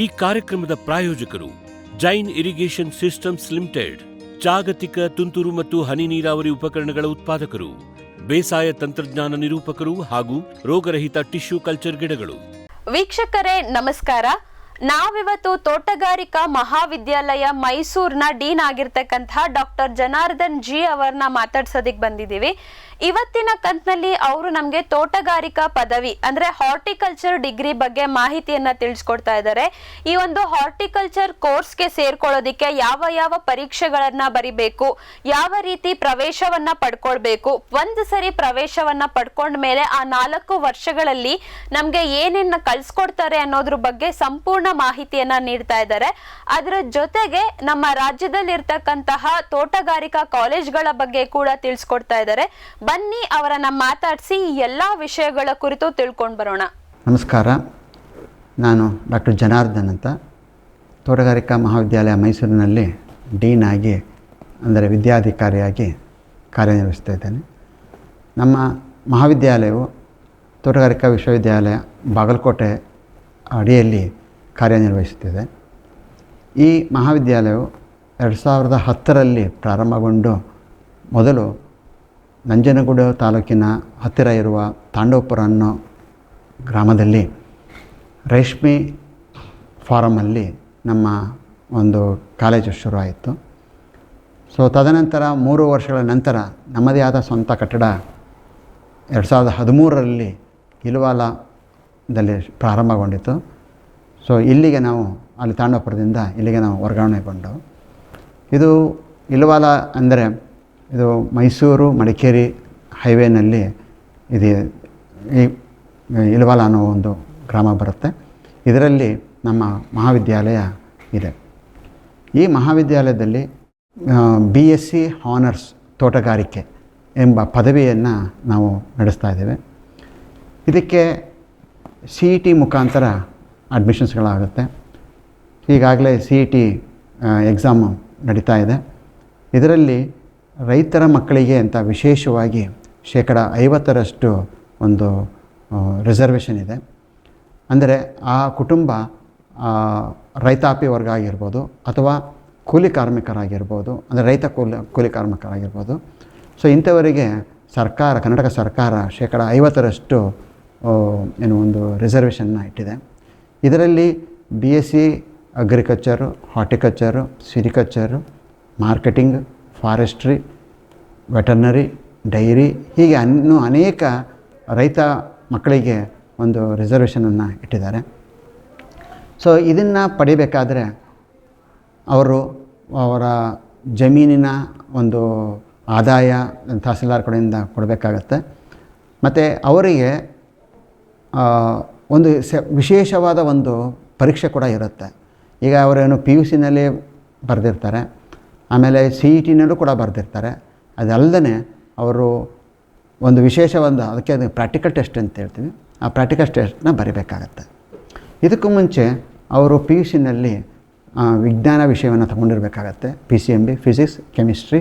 ಈ ಕಾರ್ಯಕ್ರಮದ ಪ್ರಾಯೋಜಕರು ಜೈನ್ ಇರಿಗೇಷನ್ ಸಿಸ್ಟಮ್ಸ್ ಲಿಮಿಟೆಡ್, ಜಾಗತಿಕ ತುಂತುರು ಮತ್ತು ಹನಿ ನೀರಾವರಿ ಉಪಕರಣಗಳ ಉತ್ಪಾದಕರು, ಬೇಸಾಯ ತಂತ್ರಜ್ಞಾನ ನಿರೂಪಕರು ಹಾಗೂ ರೋಗರಹಿತ ಟಿಶ್ಯೂ ಕಲ್ಚರ್ ಗಿಡಗಳು. ವೀಕ್ಷಕರೇ ನಮಸ್ಕಾರ. ನಾವಿವತ್ತು ತೋಟಗಾರಿಕಾ ಮಹಾವಿದ್ಯಾಲಯ ಮೈಸೂರಿನ ಡೀನ್ ಆಗಿರ್ತಕ್ಕಂತಹ ಡಾಕ್ಟರ್ ಜನಾರ್ದನ್ ಜಿ ಅವರನ್ನ ಮಾತಾಡ್ಸೋದಿಕ್ ಬಂದಿದ್ದೀವಿ. ಇವತ್ತಿನ ಕಂತಿನಲ್ಲಿ ಅವರು ನಮಗೆ ತೋಟಗಾರಿಕಾ ಪದವಿ ಅಂದ್ರೆ ಹಾರ್ಟಿಕಲ್ಚರ್ ಡಿಗ್ರಿ ಬಗ್ಗೆ ಮಾಹಿತಿಯನ್ನ ತಿಳಿಸ್ಕೊಡ್ತಾ ಇದ್ದಾರೆ. ಈ ಒಂದು ಹಾರ್ಟಿಕಲ್ಚರ್ ಕೋರ್ಸ್ಗೆ ಸೇರ್ಕೊಳ್ಳೋದಿಕ್ಕೆ ಯಾವ ಯಾವ ಪರೀಕ್ಷೆಗಳನ್ನ ಬರಿಬೇಕು, ಯಾವ ರೀತಿ ಪ್ರವೇಶವನ್ನ ಪಡ್ಕೊಳ್ಬೇಕು, ಒಂದು ಸರಿ ಪ್ರವೇಶವನ್ನ ಪಡ್ಕೊಂಡ ಮೇಲೆ ಆ 4 ವರ್ಷಗಳಲ್ಲಿ ನಮ್ಗೆ ಏನೇನ ಕಳ್ಸ್ಕೊಡ್ತಾರೆ ಅನ್ನೋದ್ರ ಬಗ್ಗೆ ಸಂಪೂರ್ಣ ಮಾಹಿತಿಯನ್ನ ನೀಡ್ತಾ ಇದ್ದಾರೆ. ಅದರ ಜೊತೆಗೆ ನಮ್ಮ ರಾಜ್ಯದಲ್ಲಿ ಇರ್ತಕ್ಕಂತಹ ತೋಟಗಾರಿಕಾ ಕಾಲೇಜ್ಗಳ ಬಗ್ಗೆ ಕೂಡ ತಿಳಿಸ್ಕೊಡ್ತಾ ಇದ್ದಾರೆ. ಬನ್ನಿ ಅವರನ್ನ ಮಾತಾಡಿಸಿ ಎಲ್ಲಾ ವಿಷಯಗಳ ಕುರಿತು ತಿಳ್ಕೊಂಡು ಬರೋಣ. ನಮಸ್ಕಾರ, ನಾನು ಡಾಕ್ಟರ್ ಜನಾರ್ದನ್ ಅಂತ, ತೋಟಗಾರಿಕಾ ಮಹಾವಿದ್ಯಾಲಯ ಮೈಸೂರಿನಲ್ಲಿ ಡೀನ್ ಆಗಿ ಅಂದರೆ ವಿದ್ಯಾಧಿಕಾರಿಯಾಗಿ ಕಾರ್ಯನಿರ್ವಹಿಸ್ತಾ ಇದ್ದೇನೆ. ನಮ್ಮ ಮಹಾವಿದ್ಯಾಲಯವು ತೋಟಗಾರಿಕಾ ವಿಶ್ವವಿದ್ಯಾಲಯ ಬಾಗಲಕೋಟೆ ಅಡಿಯಲ್ಲಿ ಕಾರ್ಯನಿರ್ವಹಿಸುತ್ತಿದೆ. ಈ ಮಹಾವಿದ್ಯಾಲಯವು 2010ರಲ್ಲಿ ಪ್ರಾರಂಭಗೊಂಡು ಮೊದಲು ನಂಜನಗೂಡು ತಾಲೂಕಿನ ಹತ್ತಿರ ಇರುವ ತಾಂಡವಪುರ ಅನ್ನೋ ಗ್ರಾಮದಲ್ಲಿ ರೇಷ್ಮೆ ಫಾರಮಲ್ಲಿ ನಮ್ಮ ಒಂದು ಕಾಲೇಜು ಶುರುವಾಯಿತು. ತದನಂತರ 3 ವರ್ಷಗಳ ನಂತರ ನಮ್ಮದೇ ಆದ ಸ್ವಂತ ಕಟ್ಟಡ 2013ರಲ್ಲಿ ಇಲವಾಲದಲ್ಲಿ ಪ್ರಾರಂಭಗೊಂಡಿತು. ಇಲ್ಲಿಗೆ ನಾವು ಅಲ್ಲಿ ತಾಂಡವಪುರದಿಂದ ಇಲ್ಲಿಗೆ ನಾವು ವರ್ಗಾವಣೆಗೊಂಡವು. ಇದು ಇಲವಾಲ ಅಂದರೆ ಇದು ಮೈಸೂರು ಮಡಿಕೇರಿ ಹೈವೇನಲ್ಲಿ ಇದೆ. ಈ ಇಲವಾಲ ಅನ್ನೋ ಒಂದು ಗ್ರಾಮ ಬರುತ್ತೆ. ಇದರಲ್ಲಿ ನಮ್ಮ ಮಹಾವಿದ್ಯಾಲಯ ಇದೆ. ಈ ಮಹಾವಿದ್ಯಾಲಯದಲ್ಲಿ BSc ಹಾನರ್ಸ್ ತೋಟಗಾರಿಕೆ ಎಂಬ ಪದವಿಯನ್ನು ನಾವು ನಡೆಸ್ತಾ ಇದ್ದೇವೆ. ಇದಕ್ಕೆ CET ಮುಖಾಂತರ ಅಡ್ಮಿಷನ್ಸ್ಗಳಾಗುತ್ತೆ. ಈಗಾಗಲೇ CET ಎಕ್ಸಾಮು ನಡೀತಾ ಇದೆ. ಇದರಲ್ಲಿ ರೈತರ ಮಕ್ಕಳಿಗೆ ಅಂತ ವಿಶೇಷವಾಗಿ 50% ಒಂದು ರಿಸರ್ವೇಷನ್ ಇದೆ. ಅಂದರೆ ಆ ಕುಟುಂಬ ರೈತಾಪಿ ವರ್ಗ ಆಗಿರ್ಬೋದು ಅಥವಾ ಕೂಲಿ ಕಾರ್ಮಿಕರಾಗಿರ್ಬೋದು, ಅಂದರೆ ರೈತ ಕೂಲಿ ಕಾರ್ಮಿಕರಾಗಿರ್ಬೋದು. ಇಂಥವರಿಗೆ ಸರ್ಕಾರ, ಕರ್ನಾಟಕ ಸರ್ಕಾರ 50% ಏನು ಒಂದು ರಿಸರ್ವೇಷನ್ನ ಇಟ್ಟಿದೆ. ಇದರಲ್ಲಿ BSc agriculture, horticulture, sericulture, marketing, forestry, veterinary, dairy, ಹೀಗೆ ಇನ್ನೂ ಅನೇಕ ರೈತ ಮಕ್ಕಳಿಗೆ ಒಂದು ರಿಸರ್ವೇಷನನ್ನು ಇಟ್ಟಿದ್ದಾರೆ. ಇದನ್ನು ಪಡಿಬೇಕಾದರೆ ಅವರು ಅವರ ಜಮೀನಿನ ಒಂದು ಆದಾಯ ತಹಸೀಲ್ದಾರ್ ಕಡೆಯಿಂದ ಕೊಡಬೇಕಾಗತ್ತೆ. ಮತ್ತು ಅವರಿಗೆ ಒಂದು ವಿಶೇಷವಾದ ಒಂದು ಪರೀಕ್ಷೆ ಕೂಡ ಇರುತ್ತೆ. ಈಗ ಅವರೇನು PUCನಲ್ಲಿ ಬರೆದಿರ್ತಾರೆ, ಆಮೇಲೆ CETನಲ್ಲೂ ಕೂಡ ಬರೆದಿರ್ತಾರೆ. ಅದಲ್ಲದೆ ಅವರು ಒಂದು ವಿಶೇಷವಾದ ಅದಕ್ಕೆ ಪ್ರಾಕ್ಟಿಕಲ್ ಟೆಸ್ಟ್ ಅಂತ ಹೇಳ್ತೀವಿ, ಆ ಪ್ರಾಕ್ಟಿಕಲ್ ಟೆಸ್ಟನ್ನ ಬರೀಬೇಕಾಗತ್ತೆ. ಇದಕ್ಕೂ ಮುಂಚೆ ಅವರು PUCನಲ್ಲಿ ವಿಜ್ಞಾನ ವಿಷಯವನ್ನು ತೊಗೊಂಡಿರಬೇಕಾಗತ್ತೆ. PCMB physics, chemistry,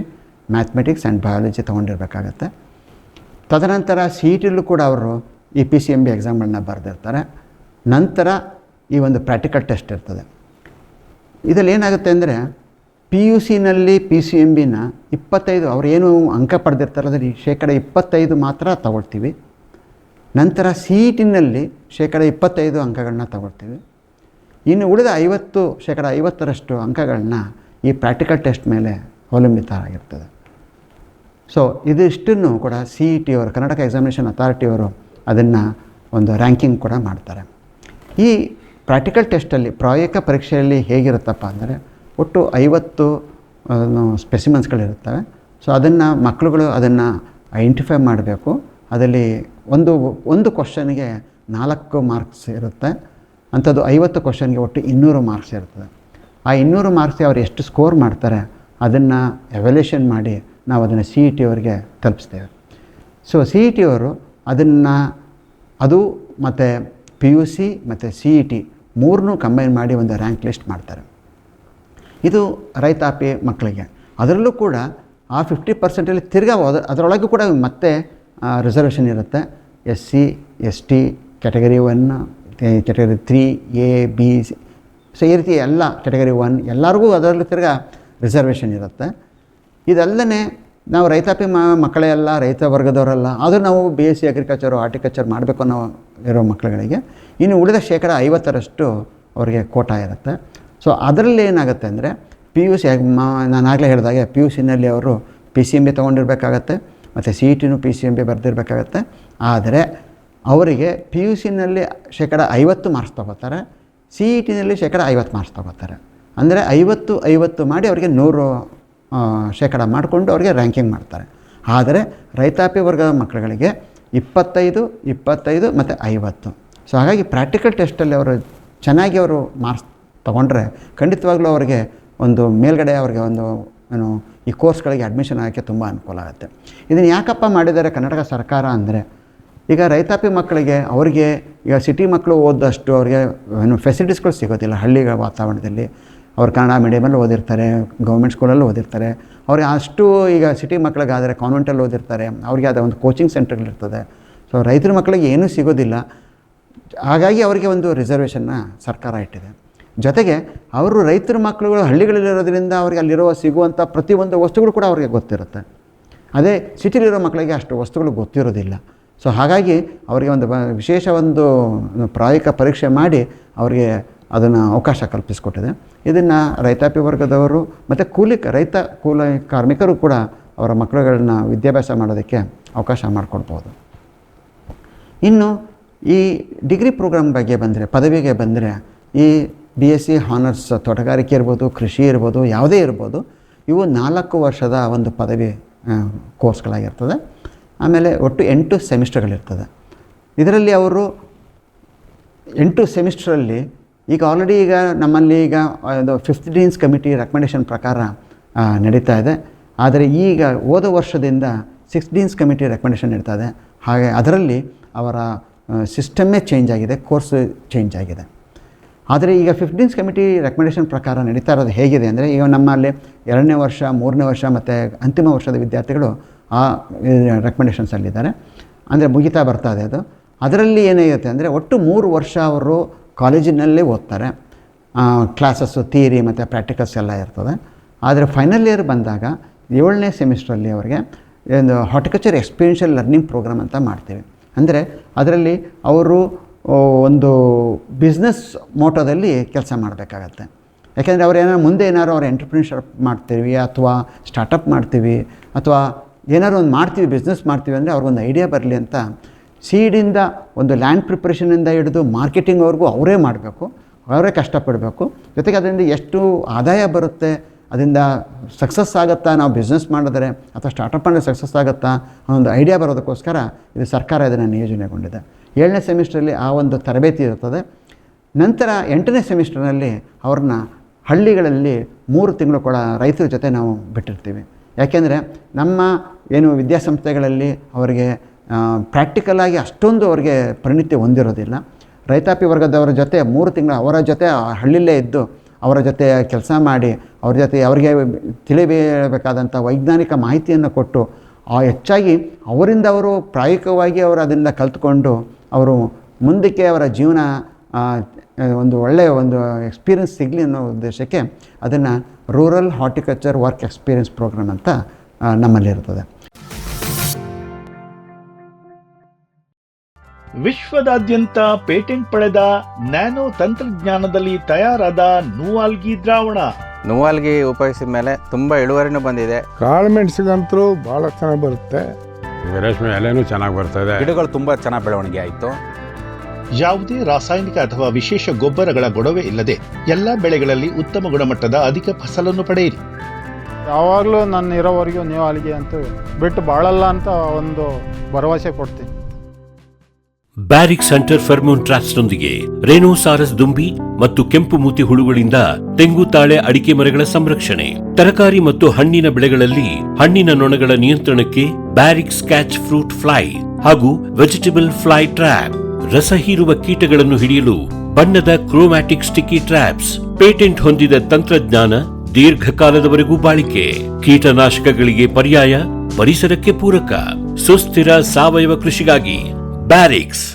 mathematics and biology ತೊಗೊಂಡಿರಬೇಕಾಗತ್ತೆ. ತದನಂತರ CETಯಲ್ಲೂ ಕೂಡ ಅವರು ಈ PCMB ಎಕ್ಸಾಮ್ಗಳನ್ನ ಬರೆದಿರ್ತಾರೆ. ನಂತರ ಈ ಒಂದು ಪ್ರಾಕ್ಟಿಕಲ್ ಟೆಸ್ಟ್ ಇರ್ತದೆ. ಇದರಲ್ಲಿ ಏನಾಗುತ್ತೆ ಅಂದರೆ PUCನಲ್ಲಿ PCMBನ 25 ಅವರೇನು ಅಂಕ ಪಡೆದಿರ್ತಾರೆ ಅದರಲ್ಲಿ 25% ಮಾತ್ರ ತಗೊಳ್ತೀವಿ. ನಂತರ CETನಲ್ಲಿ 25% ಅಂಕಗಳನ್ನ ತಗೊಳ್ತೀವಿ. ಇನ್ನು ಉಳಿದ 50% ಅಂಕಗಳನ್ನ ಈ ಪ್ರಾಕ್ಟಿಕಲ್ ಟೆಸ್ಟ್ ಮೇಲೆ ಅವಲಂಬಿತರಾಗಿರ್ತದೆ. ಇದಿಷ್ಟನ್ನು ಕೂಡ CET ಅವರು, ಕರ್ನಾಟಕ ಎಕ್ಸಾಮಿನೇಷನ್ ಅಥಾರಿಟಿಯವರು ಅದನ್ನು ಒಂದು ರ್ಯಾಂಕಿಂಗ್ ಕೂಡ ಮಾಡ್ತಾರೆ. ಈ ಪ್ರಾಕ್ಟಿಕಲ್ ಟೆಸ್ಟಲ್ಲಿ, ಪ್ರಾಯೋಗಿಕ ಪರೀಕ್ಷೆಯಲ್ಲಿ ಹೇಗಿರುತ್ತಪ್ಪ ಅಂದರೆ ಒಟ್ಟು 50 ಸ್ಪೆಸಿಮೆನ್ಸ್ಗಳಿರುತ್ತವೆ. ಮಕ್ಕಳುಗಳು ಅದನ್ನು ಐಡೆಂಟಿಫೈ ಮಾಡಬೇಕು. ಅದರಲ್ಲಿ ಒಂದು ಕ್ವಶನ್ಗೆ 4 ಮಾರ್ಕ್ಸ್ ಇರುತ್ತೆ. ಅಂಥದ್ದು 50 ಕ್ವಶನ್ಗೆ ಒಟ್ಟು 200 ಮಾರ್ಕ್ಸ್ ಇರ್ತದೆ. ಆ 200 ಮಾರ್ಕ್ಸ್ ಅವ್ರು ಎಷ್ಟು ಸ್ಕೋರ್ ಮಾಡ್ತಾರೆ ಅದನ್ನು ಎವ್ಯಾಲ್ಯೂಯೇಷನ್ ಮಾಡಿ ನಾವು ಅದನ್ನು CET ಅವರಿಗೆ ತಲುಪಿಸ್ತೇವೆ. CET ಅವರು ಅದು ಮತ್ತು PUC ಮತ್ತು CET 3 ಕಂಬೈನ್ ಮಾಡಿ ಒಂದು ರ್ಯಾಂಕ್ ಲಿಸ್ಟ್ ಮಾಡ್ತಾರೆ. ಇದು ರೈತಾಪಿ ಮಕ್ಕಳಿಗೆ. ಅದರಲ್ಲೂ ಕೂಡ ಆ 50%ಅಲ್ಲಿ ತಿರ್ಗಾ ಅದರೊಳಗೂ ಕೂಡ ಮತ್ತೆ ರಿಸರ್ವೇಷನ್ ಇರುತ್ತೆ. SC ST category 1, category 3 A B so ಈ ರೀತಿ ಎಲ್ಲ ಕ್ಯಾಟಗರಿ 1 ಎಲ್ಲರಿಗೂ ಅದರಲ್ಲಿ ತಿರ್ಗಾ ರಿಸರ್ವೇಷನ್ ಇರುತ್ತೆ. ಇದಲ್ಲದೆ ನಾವು ರೈತಾಪಿ ಮಕ್ಕಳೇ ಅಲ್ಲ, ರೈತ ವರ್ಗದವರಲ್ಲ, ಆದರೂ ನಾವು BSc ಅಗ್ರಿಕಲ್ಚರು ಹಾರ್ಟಿಕಲ್ಚರ್ ಮಾಡಬೇಕು ಅನ್ನೋ ಇರೋ ಮಕ್ಕಳುಗಳಿಗೆ ಇನ್ನು ಉಳಿದ 50% ಅವರಿಗೆ ಕೋಟಾ ಇರುತ್ತೆ. ಸೊ ಅದರಲ್ಲಿ ಏನಾಗುತ್ತೆ ಅಂದರೆ PUC ನಾನು ಆಗಲೇ ಹೇಳಿದಾಗೆ PUCನಲ್ಲಿ ಅವರು PCMB ತೊಗೊಂಡಿರ್ಬೇಕಾಗತ್ತೆ ಮತ್ತು CETನೂ PCMB ಬರೆದಿರಬೇಕಾಗತ್ತೆ. ಆದರೆ ಅವರಿಗೆ PUCನಲ್ಲಿ 50% ಮಾರ್ಕ್ಸ್ ತೊಗೋತಾರೆ, CETನಲ್ಲಿ 50 ಮಾರ್ಕ್ಸ್ ತೊಗೋತಾರೆ. ಅಂದರೆ 50 ಮಾಡಿ ಅವರಿಗೆ 100% ಮಾಡಿಕೊಂಡು ಅವರಿಗೆ ರ್ಯಾಂಕಿಂಗ್ ಮಾಡ್ತಾರೆ. ಆದರೆ ರೈತಾಪಿ ವರ್ಗದ ಮಕ್ಕಳುಗಳಿಗೆ 25 ಮತ್ತು 50. ಸೊ ಹಾಗಾಗಿ ಪ್ರಾಕ್ಟಿಕಲ್ ಟೆಸ್ಟಲ್ಲಿ ಅವರು ಚೆನ್ನಾಗಿ ಅವರು ಮಾರ್ಕ್ಸ್ ತೊಗೊಂಡ್ರೆ ಖಂಡಿತವಾಗ್ಲೂ ಅವರಿಗೆ ಒಂದು ಮೇಲ್ಗಡೆ ಅವ್ರಿಗೆ ಒಂದು ಈ ಕೋರ್ಸ್ಗಳಿಗೆ ಅಡ್ಮಿಷನ್ ಆಗೋಕ್ಕೆ ತುಂಬ ಅನುಕೂಲ ಆಗುತ್ತೆ. ಇದನ್ನು ಯಾಕಪ್ಪ ಮಾಡಿದ್ದಾರೆ ಕರ್ನಾಟಕ ಸರ್ಕಾರ ಅಂದರೆ, ಈಗ ರೈತಾಪಿ ಮಕ್ಕಳಿಗೆ ಅವರಿಗೆ ಈಗ ಸಿಟಿ ಮಕ್ಕಳು ಓದಷ್ಟು ಅವ್ರಿಗೆ ಫೆಸಿಲಿಟೀಸ್ಗಳು ಸಿಗೋದಿಲ್ಲ. ಹಳ್ಳಿಗಳ ವಾತಾವರಣದಲ್ಲಿ ಅವ್ರು ಕನ್ನಡ ಮೀಡಿಯಮಲ್ಲಿ ಓದಿರ್ತಾರೆ, ಗೌರ್ಮೆಂಟ್ ಸ್ಕೂಲಲ್ಲಿ ಓದಿರ್ತಾರೆ. ಅವ್ರಿಗೆ ಅಷ್ಟು ಈಗ ಸಿಟಿ ಮಕ್ಕಳಿಗಾದರೆ ಕಾನ್ವೆಂಟಲ್ಲಿ ಓದಿರ್ತಾರೆ, ಅವ್ರಿಗೆ ಅದೇ ಒಂದು ಕೋಚಿಂಗ್ ಸೆಂಟರ್ಗಳಿರ್ತದೆ. ಸೊ ರೈತರ ಮಕ್ಕಳಿಗೆ ಏನೂ ಸಿಗೋದಿಲ್ಲ. ಹಾಗಾಗಿ ಅವರಿಗೆ ಒಂದು ರಿಸರ್ವೇಷನ್ನ ಸರ್ಕಾರ ಇಟ್ಟಿದೆ. ಜೊತೆಗೆ ಅವರು ರೈತರ ಮಕ್ಕಳುಗಳು ಹಳ್ಳಿಗಳಲ್ಲಿರೋದ್ರಿಂದ ಅವ್ರಿಗೆ ಅಲ್ಲಿರುವ ಸಿಗುವಂಥ ಪ್ರತಿಯೊಂದು ವಸ್ತುಗಳು ಕೂಡ ಅವ್ರಿಗೆ ಗೊತ್ತಿರುತ್ತೆ. ಅದೇ ಸಿಟಿಲಿರೋ ಮಕ್ಕಳಿಗೆ ಅಷ್ಟು ವಸ್ತುಗಳು ಗೊತ್ತಿರೋದಿಲ್ಲ. ಸೊ ಹಾಗಾಗಿ ಅವರಿಗೆ ಒಂದು ವಿಶೇಷ ಒಂದು ಪ್ರಾಯೋಗಿಕ ಪರೀಕ್ಷೆ ಮಾಡಿ ಅವರಿಗೆ ಅದನ್ನು ಅವಕಾಶ ಕಲ್ಪಿಸಿಕೊಟ್ಟಿದೆ. ಇದನ್ನು ರೈತಾಪಿ ವರ್ಗದವರು ಮತ್ತು ರೈತ ಕೂಲಿ ಕಾರ್ಮಿಕರು ಕೂಡ ಅವರ ಮಕ್ಕಳುಗಳನ್ನ ವಿದ್ಯಾಭ್ಯಾಸ ಮಾಡೋದಕ್ಕೆ ಅವಕಾಶ ಮಾಡಿಕೊಡ್ಬೋದು. ಇನ್ನು ಈ ಡಿಗ್ರಿ ಪ್ರೋಗ್ರಾಮ್ ಬಗ್ಗೆ ಬಂದರೆ, ಪದವಿಗೆ ಬಂದರೆ, ಈ BSc ಹಾನರ್ಸ್ ತೋಟಗಾರಿಕೆ ಇರ್ಬೋದು, ಕೃಷಿ ಇರ್ಬೋದು, ಯಾವುದೇ ಇರ್ಬೋದು, ಇವು 4 ವರ್ಷದ ಒಂದು ಪದವಿ ಕೋರ್ಸ್ಗಳಾಗಿರ್ತದೆ. ಆಮೇಲೆ ಒಟ್ಟು 8 ಸೆಮಿಸ್ಟರ್ಗಳಿರ್ತದೆ. ಇದರಲ್ಲಿ ಅವರು 8 ಸೆಮಿಸ್ಟ್ರಲ್ಲಿ ಈಗ ಆಲ್ರೆಡಿ ಈಗ ನಮ್ಮಲ್ಲಿ ಈಗ ಅದು 5th ಡೀನ್ಸ್ ಕಮಿಟಿ ರೆಕಮೆಂಡೇಷನ್ ಪ್ರಕಾರ ನಡೀತಾ ಇದೆ. ಆದರೆ ಈಗ ಹೋದ ವರ್ಷದಿಂದ 6th ಡೀನ್ಸ್ ಕಮಿಟಿ ರೆಕಮೆಂಡೇಷನ್ ನಡೀತಾ ಇದೆ. ಹಾಗೆ ಅದರಲ್ಲಿ ಅವರ ಸಿಸ್ಟಮ್ಮೇ ಚೇಂಜ್ ಆಗಿದೆ, ಕೋರ್ಸ್ ಚೇಂಜ್ ಆಗಿದೆ. ಆದರೆ ಈಗ 5th ಡೀನ್ಸ್ ಕಮಿಟಿ ರೆಕಮೆಂಡೇಷನ್ ಪ್ರಕಾರ ನಡೀತಾ ಇರೋದು ಹೇಗಿದೆ ಅಂದರೆ, ಈಗ ನಮ್ಮಲ್ಲಿ 2ನೇ ವರ್ಷ, 3ನೇ ವರ್ಷ ಮತ್ತು ಅಂತಿಮ ವರ್ಷದ ವಿದ್ಯಾರ್ಥಿಗಳು ಆ ರೆಕಮೆಂಡೇಷನ್ಸಲ್ಲಿದ್ದಾರೆ. ಅಂದರೆ ಮುಗಿತಾ ಬರ್ತಾ ಇದೆ ಅದು. ಅದರಲ್ಲಿ ಏನಾಗುತ್ತೆ ಅಂದರೆ ಒಟ್ಟು 3 ವರ್ಷ ಅವರು ಕಾಲೇಜಿನಲ್ಲೇ ಓದ್ತಾರೆ. ಕ್ಲಾಸಸ್ಸು, ಥಿಯರಿ ಮತ್ತು ಪ್ರಾಕ್ಟಿಕಲ್ಸ್ ಎಲ್ಲ ಇರ್ತದೆ. ಆದರೆ ಫೈನಲ್ ಇಯರ್ ಬಂದಾಗ 7ನೇ ಸೆಮಿಸ್ಟ್ರಲ್ಲಿ ಅವರಿಗೆ ಒಂದು ಹಾರ್ಟಿಕಲ್ಚರ್ ಎಕ್ಸ್ಪೀರಿಯನ್ಷಿಯಲ್ ಲರ್ನಿಂಗ್ ಪ್ರೋಗ್ರಾಮ್ ಅಂತ ಮಾಡ್ತೀವಿ. ಅಂದರೆ ಅದರಲ್ಲಿ ಅವರು ಒಂದು ಬಿಸ್ನೆಸ್ ಮೋಟೋದಲ್ಲಿ ಕೆಲಸ ಮಾಡಬೇಕಾಗತ್ತೆ. ಯಾಕೆಂದರೆ ಅವ್ರು ಮುಂದೆ ಏನಾದ್ರು ಅವ್ರು ಎಂಟರ್ಪ್ರಿನರ್ಶಿಪ್ ಮಾಡ್ತೀವಿ ಅಥವಾ ಸ್ಟಾರ್ಟಪ್ ಮಾಡ್ತೀವಿ ಅಥವಾ ಏನಾದ್ರು ಒಂದು ಮಾಡ್ತೀವಿ, ಬಿಸ್ನೆಸ್ ಮಾಡ್ತೀವಿ ಅಂದರೆ ಅವ್ರಿಗೊಂದು ಐಡಿಯಾ ಬರಲಿ ಅಂತ ಸೀಡಿಂದ ಒಂದು ಲ್ಯಾಂಡ್ ಪ್ರಿಪ್ರೇಷನಿಂದ ಹಿಡಿದು ಮಾರ್ಕೆಟಿಂಗ್ವರೆಗೂ ಅವರೇ ಮಾಡಬೇಕು, ಅವರೇ ಕಷ್ಟಪಡಬೇಕು. ಜೊತೆಗೆ ಅದರಿಂದ ಎಷ್ಟು ಆದಾಯ ಬರುತ್ತೆ, ಅದರಿಂದ ಸಕ್ಸಸ್ ಆಗುತ್ತಾ, ನಾವು ಬಿಸ್ನೆಸ್ ಮಾಡಿದ್ರೆ ಅಥವಾ ಸ್ಟಾರ್ಟಪ್ ಮಾಡಿದ್ರೆ ಸಕ್ಸಸ್ ಆಗುತ್ತಾ ಅನ್ನೊಂದು ಐಡಿಯಾ ಬರೋದಕ್ಕೋಸ್ಕರ ಇದು ಸರ್ಕಾರ ಇದನ್ನು ನಿಯೋಜನೆಗೊಂಡಿದೆ. 7ನೇ ಸೆಮಿಸ್ಟ್ರಲ್ಲಿ ಆ ಒಂದು ತರಬೇತಿ ಇರ್ತದೆ. ನಂತರ 8ನೇ ಸೆಮಿಸ್ಟರ್ನಲ್ಲಿ ಅವ್ರನ್ನ ಹಳ್ಳಿಗಳಲ್ಲಿ 3 ತಿಂಗಳು ಕೂಡ ರೈತರ ಜೊತೆ ನಾವು ಬಿಟ್ಟಿರ್ತೀವಿ. ಯಾಕೆಂದರೆ ನಮ್ಮ ಏನು ವಿದ್ಯಾಸಂಸ್ಥೆಗಳಲ್ಲಿ ಅವರಿಗೆ ಪ್ರಾಕ್ಟಿಕಲಾಗಿ ಅಷ್ಟೊಂದು ಅವರಿಗೆ ಪರಿಣಿತಿ ಹೊಂದಿರೋದಿಲ್ಲ. ರೈತಾಪಿ ವರ್ಗದವರ ಜೊತೆ 3 ತಿಂಗಳು ಅವರ ಜೊತೆ ಹಳ್ಳಿಯಲ್ಲೇ ಇದ್ದು ಅವರ ಜೊತೆ ಕೆಲಸ ಮಾಡಿ ಅವ್ರ ಜೊತೆ ಅವರಿಗೆ ತಿಳಿಬೇಕಾದಂಥ ವೈಜ್ಞಾನಿಕ ಮಾಹಿತಿಯನ್ನು ಕೊಟ್ಟು ಹೆಚ್ಚಾಗಿ ಅವರಿಂದ ಅವರು ಪ್ರಾಯೋಗಿಕವಾಗಿ ಅವರು ಅದರಿಂದ ಕಲ್ತ್ಕೊಂಡು ಅವರು ಮುಂದಕ್ಕೆ ಅವರ ಜೀವನ ಒಂದು ಒಳ್ಳೆಯ ಒಂದು ಎಕ್ಸ್ಪೀರಿಯನ್ಸ್ ಸಿಗಲಿ ಅನ್ನೋ ಉದ್ದೇಶಕ್ಕೆ ಅದನ್ನು rural horticulture work experience program ಅಂತ ನಮ್ಮಲ್ಲಿರ್ತದೆ. ವಿಶ್ವದಾದ್ಯಂತ ಪೇಟೆಂಟ್ ಪಡೆದ ನ್ಯಾನೋ ತಂತ್ರಜ್ಞಾನದಲ್ಲಿ ತಯಾರಾದ ನೂವಾಲ್ಗಿ ದ್ರಾವಣ. ನೂವಾಲ್ಗಿ ಉಪಯೋಗಿಸಿದ ಮೇಲೆ ತುಂಬ ಇಳುವರಿನೂ ಬಂದಿದೆ. ಕಾಳು ಮೆಣಸಿಗಂತೂ ಭಾಳ ಚೆನ್ನಾಗಿ ಬರುತ್ತೆ. ರೇಷ್ಮೆ ಎಲೆನೂ ಚೆನ್ನಾಗಿ ಬರ್ತದೆ. ಗಿಡಗಳು ತುಂಬ ಚೆನ್ನಾಗಿ ಬೆಳವಣಿಗೆ ಆಯಿತು. ಯಾವುದೇ ರಾಸಾಯನಿಕ ಅಥವಾ ವಿಶೇಷ ಗೊಬ್ಬರಗಳ ಗೊಡವೆ ಇಲ್ಲದೆ ಎಲ್ಲ ಬೆಳೆಗಳಲ್ಲಿ ಉತ್ತಮ ಗುಣಮಟ್ಟದ ಅಧಿಕ ಫಸಲನ್ನು ಪಡೆಯಿರಿ. ಯಾವಾಗಲೂ ನನ್ನ ಇರೋವರೆಗೂ ನೀವು ಅಲ್ಲಿಗೆ ಅಂತೂ ಬಿಟ್ಟು ಬಾಳಲ್ಲ ಅಂತ ಒಂದು ಭರವಸೆ ಕೊಡ್ತೀನಿ. ಬ್ಯಾರಿಕ್ ಸೆಂಟರ್ ಫೆರ್ಮೋನ್ ಟ್ರಾಪ್ಸ್ನೊಂದಿಗೆ ರೇನೋಸಾರಸ್ ದುಂಬಿ ಮತ್ತು ಕೆಂಪು ಮೂತಿ ಹುಳುಗಳಿಂದ ತೆಂಗು, ತಾಳೆ, ಅಡಿಕೆ ಮರಗಳ ಸಂರಕ್ಷಣೆ. ತರಕಾರಿ ಮತ್ತು ಹಣ್ಣಿನ ಬೆಳೆಗಳಲ್ಲಿ ಹಣ್ಣಿನ ನೊಣಗಳ ನಿಯಂತ್ರಣಕ್ಕೆ ಬ್ಯಾರಿಕ್ ಸ್ಕ್ಯಾಚ್ ಫ್ರೂಟ್ ಫ್ಲೈ ಹಾಗೂ ವೆಜಿಟೇಬಲ್ ಫ್ಲೈ ಟ್ರ್ಯಾಪ್. ರಸ ಹೀರುವ ಕೀಟಗಳನ್ನು ಹಿಡಿಯಲು ಬಣ್ಣದ ಕ್ರೋಮ್ಯಾಟಿಕ್ ಸ್ಟಿಕ್ಕಿ ಟ್ರ್ಯಾಪ್ಸ್. ಪೇಟೆಂಟ್ ಹೊಂದಿದ ತಂತ್ರಜ್ಞಾನ, ದೀರ್ಘಕಾಲದವರೆಗೂ ಬಾಳಿಕೆ. ಕೀಟನಾಶಕಗಳಿಗೆ ಪರ್ಯಾಯ, ಪರಿಸರಕ್ಕೆ ಪೂರಕ. ಸುಸ್ಥಿರ ಸಾವಯವ ಕೃಷಿಗಾಗಿ ಬ್ಯಾರಿಕ್ಸ್.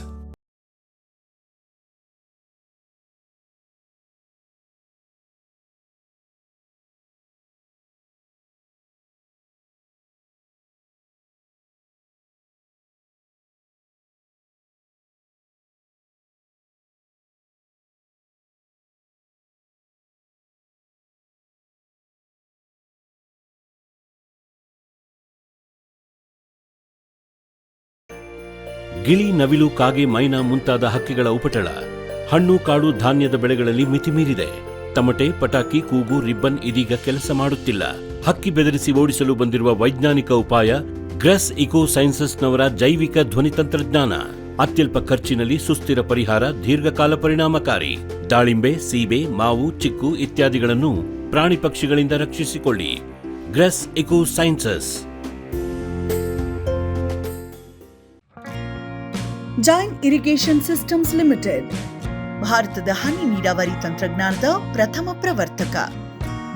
ಗಿಳಿ, ನವಿಲು, ಕಾಗೆ, ಮೈನಾ ಮುಂತಾದ ಹಕ್ಕಿಗಳ ಉಪಟಳ. ಹಣ್ಣು, ಕಾಳು, ಧಾನ್ಯದ ಬೆಳೆಗಳಲ್ಲಿ ಮಿತಿಮೀರಿದೆ. ತಮಟೆ, ಪಟಾಕಿ, ಕೂಗು, ರಿಬ್ಬನ್ ಇದೀಗ ಕೆಲಸ ಮಾಡುತ್ತಿಲ್ಲ. ಹಕ್ಕಿ ಬೆದರಿಸಿ ಓಡಿಸಲು ಬಂದಿರುವ ವೈಜ್ಞಾನಿಕ ಉಪಾಯ ಗ್ರೆಸ್ ಇಕೋ ಸೈನ್ಸಸ್ನವರ ಜೈವಿಕ ಧ್ವನಿ ತಂತ್ರಜ್ಞಾನ. ಅತ್ಯಲ್ಪ ಖರ್ಚಿನಲ್ಲಿ ಸುಸ್ಥಿರ ಪರಿಹಾರ, ದೀರ್ಘಕಾಲ ಪರಿಣಾಮಕಾರಿ. ದಾಳಿಂಬೆ, ಸೀಬೆ, ಮಾವು, ಚಿಕ್ಕು ಇತ್ಯಾದಿಗಳನ್ನು ಪ್ರಾಣಿ ಪಕ್ಷಿಗಳಿಂದ ರಕ್ಷಿಸಿಕೊಳ್ಳಿ. Grace Eco Sciences. Jain Irrigation Systems Limited ಭಾರತದ ಹನಿ ನೀರಾವರಿ ತಂತ್ರಜ್ಞಾನದ ಪ್ರಥಮ ಪ್ರವರ್ತಕ,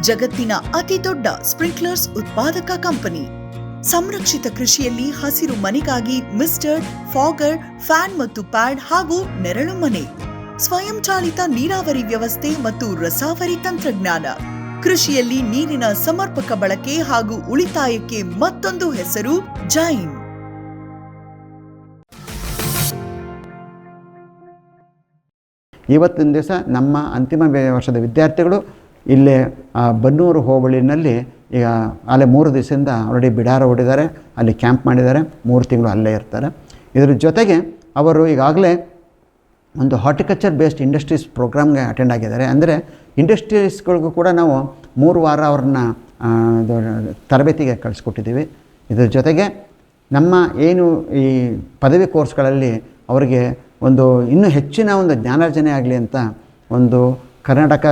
ಜಗತ್ತಿನ ಅತಿ ದೊಡ್ಡ ಸ್ಪ್ರಿಂಕ್ಲರ್ಸ್ ಉತ್ಪಾದಕ ಕಂಪನಿ. ಸಂರಕ್ಷಿತ ಕೃಷಿಯಲ್ಲಿ ಹಸಿರು ಮನೆಗಾಗಿ ಮಿಸ್ಟರ್, ಫಾಗರ್, ಫ್ಯಾನ್ ಮತ್ತು ಪ್ಯಾಡ್ ಹಾಗೂ ನೆರಳು ಮನೆ, ಸ್ವಯಂ ಚಾಲಿತ ನೀರಾವರಿ ವ್ಯವಸ್ಥೆ ಮತ್ತು ರಸಾವರಿ ತಂತ್ರಜ್ಞಾನ. ಕೃಷಿಯಲ್ಲಿ ನೀರಿನ ಸಮರ್ಪಕ ಬಳಕೆ ಹಾಗೂ ಉಳಿತಾಯಕ್ಕೆ ಮತ್ತೊಂದು ಹೆಸರು ಜೈನ್. ಇವತ್ತಿನ ದಿವಸ ನಮ್ಮ ಅಂತಿಮ ವರ್ಷದ ವಿದ್ಯಾರ್ಥಿಗಳು ಇಲ್ಲೇ ಬನ್ನೂರು ಹೋಬಳಿನಲ್ಲಿ ಈಗ ಅಲ್ಲೇ 3 ದಿವಸದಿಂದ ಆಲ್ರೆಡಿ ಬಿಡಾರ ಹೊಡಿದ್ದಾರೆ, ಅಲ್ಲಿ ಕ್ಯಾಂಪ್ ಮಾಡಿದ್ದಾರೆ, 3 ತಿಂಗಳು ಅಲ್ಲೇ ಇರ್ತಾರೆ. ಇದರ ಜೊತೆಗೆ ಅವರು ಈಗಾಗಲೇ ಒಂದು ಹಾರ್ಟಿಕಲ್ಚರ್ ಬೇಸ್ಡ್ ಇಂಡಸ್ಟ್ರೀಸ್ ಪ್ರೋಗ್ರಾಮ್ಗೆ ಅಟೆಂಡ್ ಆಗಿದ್ದಾರೆ. ಅಂದರೆ ಇಂಡಸ್ಟ್ರೀಸ್ಗಳಿಗೂ ಕೂಡ ನಾವು 3 ವಾರ ಅವ್ರನ್ನ ತರಬೇತಿಗೆ ಕಳಿಸ್ಕೊಟ್ಟಿದ್ದೀವಿ. ಇದರ ಜೊತೆಗೆ ನಮ್ಮ ಏನು ಈ ಪದವಿ ಕೋರ್ಸ್ಗಳಲ್ಲಿ ಅವರಿಗೆ ಒಂದು ಇನ್ನೂ ಹೆಚ್ಚಿನ ಒಂದು ಜ್ಞಾನಾರ್ಜನೆ ಆಗಲಿ ಅಂತ ಒಂದು ಕರ್ನಾಟಕ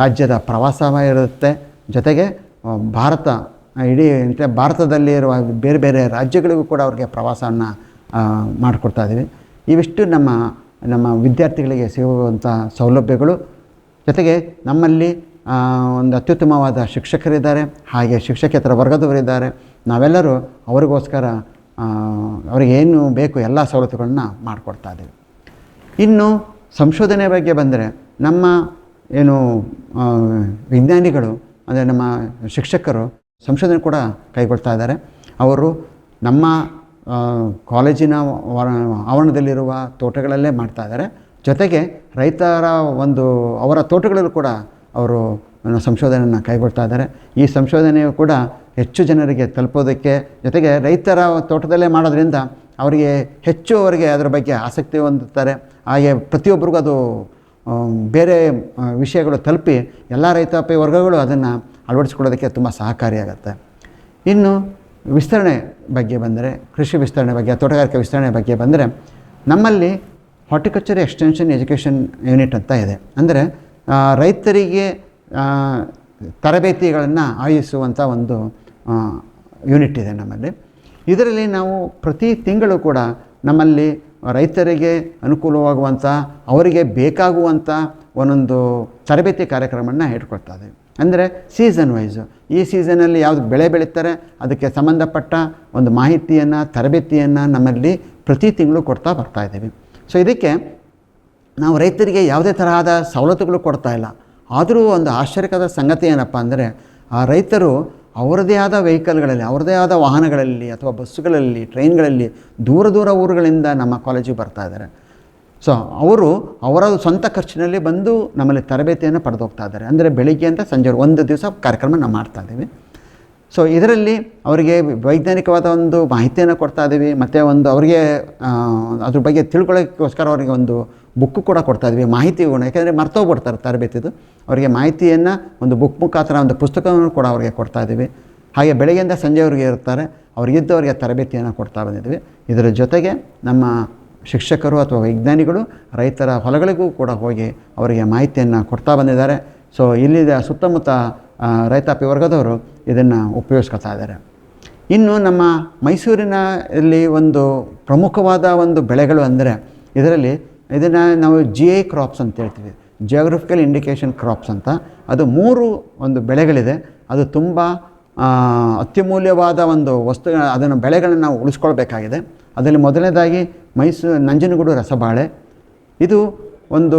ರಾಜ್ಯದ ಪ್ರವಾಸ ಇರುತ್ತೆ. ಜೊತೆಗೆ ಭಾರತ ಇಡೀ ಭಾರತದಲ್ಲಿರುವ ಬೇರೆ ಬೇರೆ ರಾಜ್ಯಗಳಿಗೂ ಕೂಡ ಅವ್ರಿಗೆ ಪ್ರವಾಸವನ್ನು ಮಾಡಿಕೊಡ್ತಾ ಇದ್ದೀವಿ. ಇವಿಷ್ಟು ನಮ್ಮ ವಿದ್ಯಾರ್ಥಿಗಳಿಗೆ ಸಿಗುವಂಥ ಸೌಲಭ್ಯಗಳು. ಜೊತೆಗೆ ನಮ್ಮಲ್ಲಿ ಒಂದು ಅತ್ಯುತ್ತಮವಾದ ಶಿಕ್ಷಕರಿದ್ದಾರೆ, ಹಾಗೆ ಶಿಕ್ಷಕೇತರ ವರ್ಗದವರಿದ್ದಾರೆ. ನಾವೆಲ್ಲರೂ ಅವರಿಗೋಸ್ಕರ ಅವರಿಗೇನು ಬೇಕು ಎಲ್ಲ ಸವಲತ್ತುಗಳನ್ನ ಮಾಡಿಕೊಡ್ತಾ ಇದ್ದೀವಿ. ಇನ್ನು ಸಂಶೋಧನೆ ಬಗ್ಗೆ ಬಂದರೆ ನಮ್ಮ ಏನು ವಿಜ್ಞಾನಿಗಳು ಅಂದರೆ ನಮ್ಮ ಶಿಕ್ಷಕರು ಸಂಶೋಧನೆ ಕೂಡ ಕೈಗೊಳ್ತಾ ಇದ್ದಾರೆ. ಅವರು ನಮ್ಮ ಕಾಲೇಜಿನ ಆವರಣದಲ್ಲಿರುವ ತೋಟಗಳಲ್ಲೇ ಮಾಡ್ತಾ ಇದ್ದಾರೆ. ಜೊತೆಗೆ ರೈತರ ಅವರ ತೋಟಗಳಲ್ಲೂ ಕೂಡ ಅವರು ಸಂಶೋಧನೆಯನ್ನು ಕೈಗೊಳ್ತಾ ಇದ್ದಾರೆ. ಈ ಸಂಶೋಧನೆಯು ಕೂಡ ಹೆಚ್ಚು ಜನರಿಗೆ ತಲುಪೋದಕ್ಕೆ, ಜೊತೆಗೆ ರೈತರ ತೋಟದಲ್ಲೇ ಮಾಡೋದ್ರಿಂದ ಅವರಿಗೆ ಅದರ ಬಗ್ಗೆ ಆಸಕ್ತಿ ಹೊಂದುತ್ತಾರೆ. ಹಾಗೆ ಪ್ರತಿಯೊಬ್ಬರಿಗೂ ಅದು ಬೇರೆ ವಿಷಯಗಳು ತಲುಪಿ ಎಲ್ಲ ರೈತಾಪಿ ವರ್ಗಗಳು ಅದನ್ನು ಅಳವಡಿಸ್ಕೊಳ್ಳೋದಕ್ಕೆ ತುಂಬ ಸಹಕಾರಿಯಾಗುತ್ತೆ. ಇನ್ನು ವಿಸ್ತರಣೆ ಬಗ್ಗೆ ಬಂದರೆ, ಕೃಷಿ ವಿಸ್ತರಣೆ ಬಗ್ಗೆ, ತೋಟಗಾರಿಕೆ ವಿಸ್ತರಣೆ ಬಗ್ಗೆ ಬಂದರೆ, ನಮ್ಮಲ್ಲಿ ಹಾರ್ಟಿಕಲ್ಚರ್ ಎಕ್ಸ್ಟೆನ್ಷನ್ ಎಜುಕೇಷನ್ ಯೂನಿಟ್ ಅಂತ ಇದೆ. ಅಂದರೆ ರೈತರಿಗೆ ತರಬೇತಿಗಳನ್ನು ಆಯೋಜಿಸುವಂಥ ಒಂದು ಯೂನಿಟ್ ಇದೆ ನಮ್ಮಲ್ಲಿ. ಇದರಲ್ಲಿ ನಾವು ಪ್ರತಿ ತಿಂಗಳು ಕೂಡ ನಮ್ಮಲ್ಲಿ ರೈತರಿಗೆ ಅನುಕೂಲವಾಗುವಂಥ, ಅವರಿಗೆ ಬೇಕಾಗುವಂಥ ಒಂದೊಂದು ತರಬೇತಿ ಕಾರ್ಯಕ್ರಮವನ್ನು ಇಟ್ಕೊಳ್ತಾ ಇದ್ದೀವಿ. ಅಂದರೆ ಸೀಸನ್ ವೈಸು ಈ ಸೀಸನಲ್ಲಿ ಯಾವುದು ಬೆಳೆ ಬೆಳೀತಾರೆ ಅದಕ್ಕೆ ಸಂಬಂಧಪಟ್ಟ ಒಂದು ಮಾಹಿತಿಯನ್ನು, ತರಬೇತಿಯನ್ನು ನಮ್ಮಲ್ಲಿ ಪ್ರತಿ ತಿಂಗಳು ಕೊಡ್ತಾ ಬರ್ತಾಯಿದ್ದೀವಿ. ಸೊ ಇದಕ್ಕೆ ನಾವು ರೈತರಿಗೆ ಯಾವುದೇ ತರಹದ ಸವಲತ್ತುಗಳು ಕೊಡ್ತಾ ಇಲ್ಲ. ಆದರೂ ಒಂದು ಆಶ್ಚರ್ಯಕರ ಸಂಗತಿ ಏನಪ್ಪ ಅಂದರೆ, ಆ ರೈತರು ಅವರದೇ ಆದ ವೆಹಿಕಲ್ಗಳಲ್ಲಿ, ಅವರದೇ ಆದ ವಾಹನಗಳಲ್ಲಿ ಅಥವಾ ಬಸ್ಸುಗಳಲ್ಲಿ, ಟ್ರೈನ್ಗಳಲ್ಲಿ ದೂರ ಊರುಗಳಿಂದ ನಮ್ಮ ಕಾಲೇಜಿಗೆ ಬರ್ತಾ ಇದ್ದಾರೆ. ಸೊ ಅವರು ಅವರ ಸ್ವಂತ ಖರ್ಚಿನಲ್ಲಿ ಬಂದು ನಮ್ಮಲ್ಲಿ ತರಬೇತಿಯನ್ನು ಪಡೆದೋಗ್ತಾ ಇದ್ದಾರೆ. ಅಂದರೆ ಬೆಳಿಗ್ಗೆ ಅಂತ ಸಂಜೆ 1 ದಿವಸ ಕಾರ್ಯಕ್ರಮ ನಾವು ಮಾಡ್ತಾಯಿದ್ದೀವಿ. ಸೊ ಇದರಲ್ಲಿ ಅವರಿಗೆ ವೈಜ್ಞಾನಿಕವಾದ ಒಂದು ಮಾಹಿತಿಯನ್ನು ಕೊಡ್ತಾ ಇದ್ದೀವಿ. ಮತ್ತು ಅವರಿಗೆ ಅದ್ರ ಬಗ್ಗೆ ತಿಳ್ಕೊಳ್ಳೋಕ್ಕೋಸ್ಕರ ಅವರಿಗೆ ಒಂದು ಬುಕ್ಕು ಕೂಡ ಕೊಡ್ತಾ ಇದ್ವಿ, ಮಾಹಿತಿಗಳು. ಯಾಕೆಂದರೆ ಮರ್ತೋಗ್ಬಿಡ್ತಾರೆ ತರಬೇತಿದು. ಅವರಿಗೆ ಮಾಹಿತಿಯನ್ನು ಒಂದು ಬುಕ್ ಮುಖಾಂತರ ಒಂದು ಪುಸ್ತಕವನ್ನು ಕೂಡ ಅವರಿಗೆ ಕೊಡ್ತಾ ಇದ್ದೀವಿ. ಹಾಗೆ ಬೆಳಗ್ಗೆಯಿಂದ ಸಂಜೆವರೆಗೆ ಇರ್ತಾರೆ, ಅವರಿಗೆ ತರಬೇತಿಯನ್ನು ಕೊಡ್ತಾ ಬಂದಿದ್ವಿ. ಇದರ ಜೊತೆಗೆ ನಮ್ಮ ಶಿಕ್ಷಕರು ಅಥವಾ ವೈಜ್ಞಾನಿಗಳು ರೈತರ ಹೊಲಗಳಿಗೂ ಕೂಡ ಹೋಗಿ ಅವರಿಗೆ ಮಾಹಿತಿಯನ್ನು ಕೊಡ್ತಾ ಬಂದಿದ್ದಾರೆ. ಸೊ ಇಲ್ಲಿದ ಸುತ್ತಮುತ್ತ ರೈತಾಪಿ ವರ್ಗದವರು ಇದನ್ನು ಉಪಯೋಗಿಸ್ಕೊತಾ ಇದ್ದಾರೆ. ಇನ್ನು ನಮ್ಮ ಮೈಸೂರಿನಲ್ಲಿ ಒಂದು ಪ್ರಮುಖವಾದ ಒಂದು ಬೆಳೆಗಳು ಅಂದರೆ, ಇದನ್ನು ನಾವು GI ಕ್ರಾಪ್ಸ್ ಅಂತ ಹೇಳ್ತೀವಿ, ಜಿಯೋಗ್ರಫಿಕಲ್ ಇಂಡಿಕೇಶನ್ ಕ್ರಾಪ್ಸ್ ಅಂತ. ಅದು 3 ಒಂದು ಬೆಳೆಗಳಿದೆ. ಅದು ತುಂಬ ಅತ್ಯಮೂಲ್ಯವಾದ ಒಂದು ಅದನ್ನು ಬೆಳೆಗಳನ್ನು ನಾವು ಉಳಿಸ್ಕೊಳ್ಬೇಕಾಗಿದೆ. ಅದರಲ್ಲಿ ಮೊದಲನೇದಾಗಿ ನಂಜನಗೂಡು ರಸಬಾಳೆ. ಇದು ಒಂದು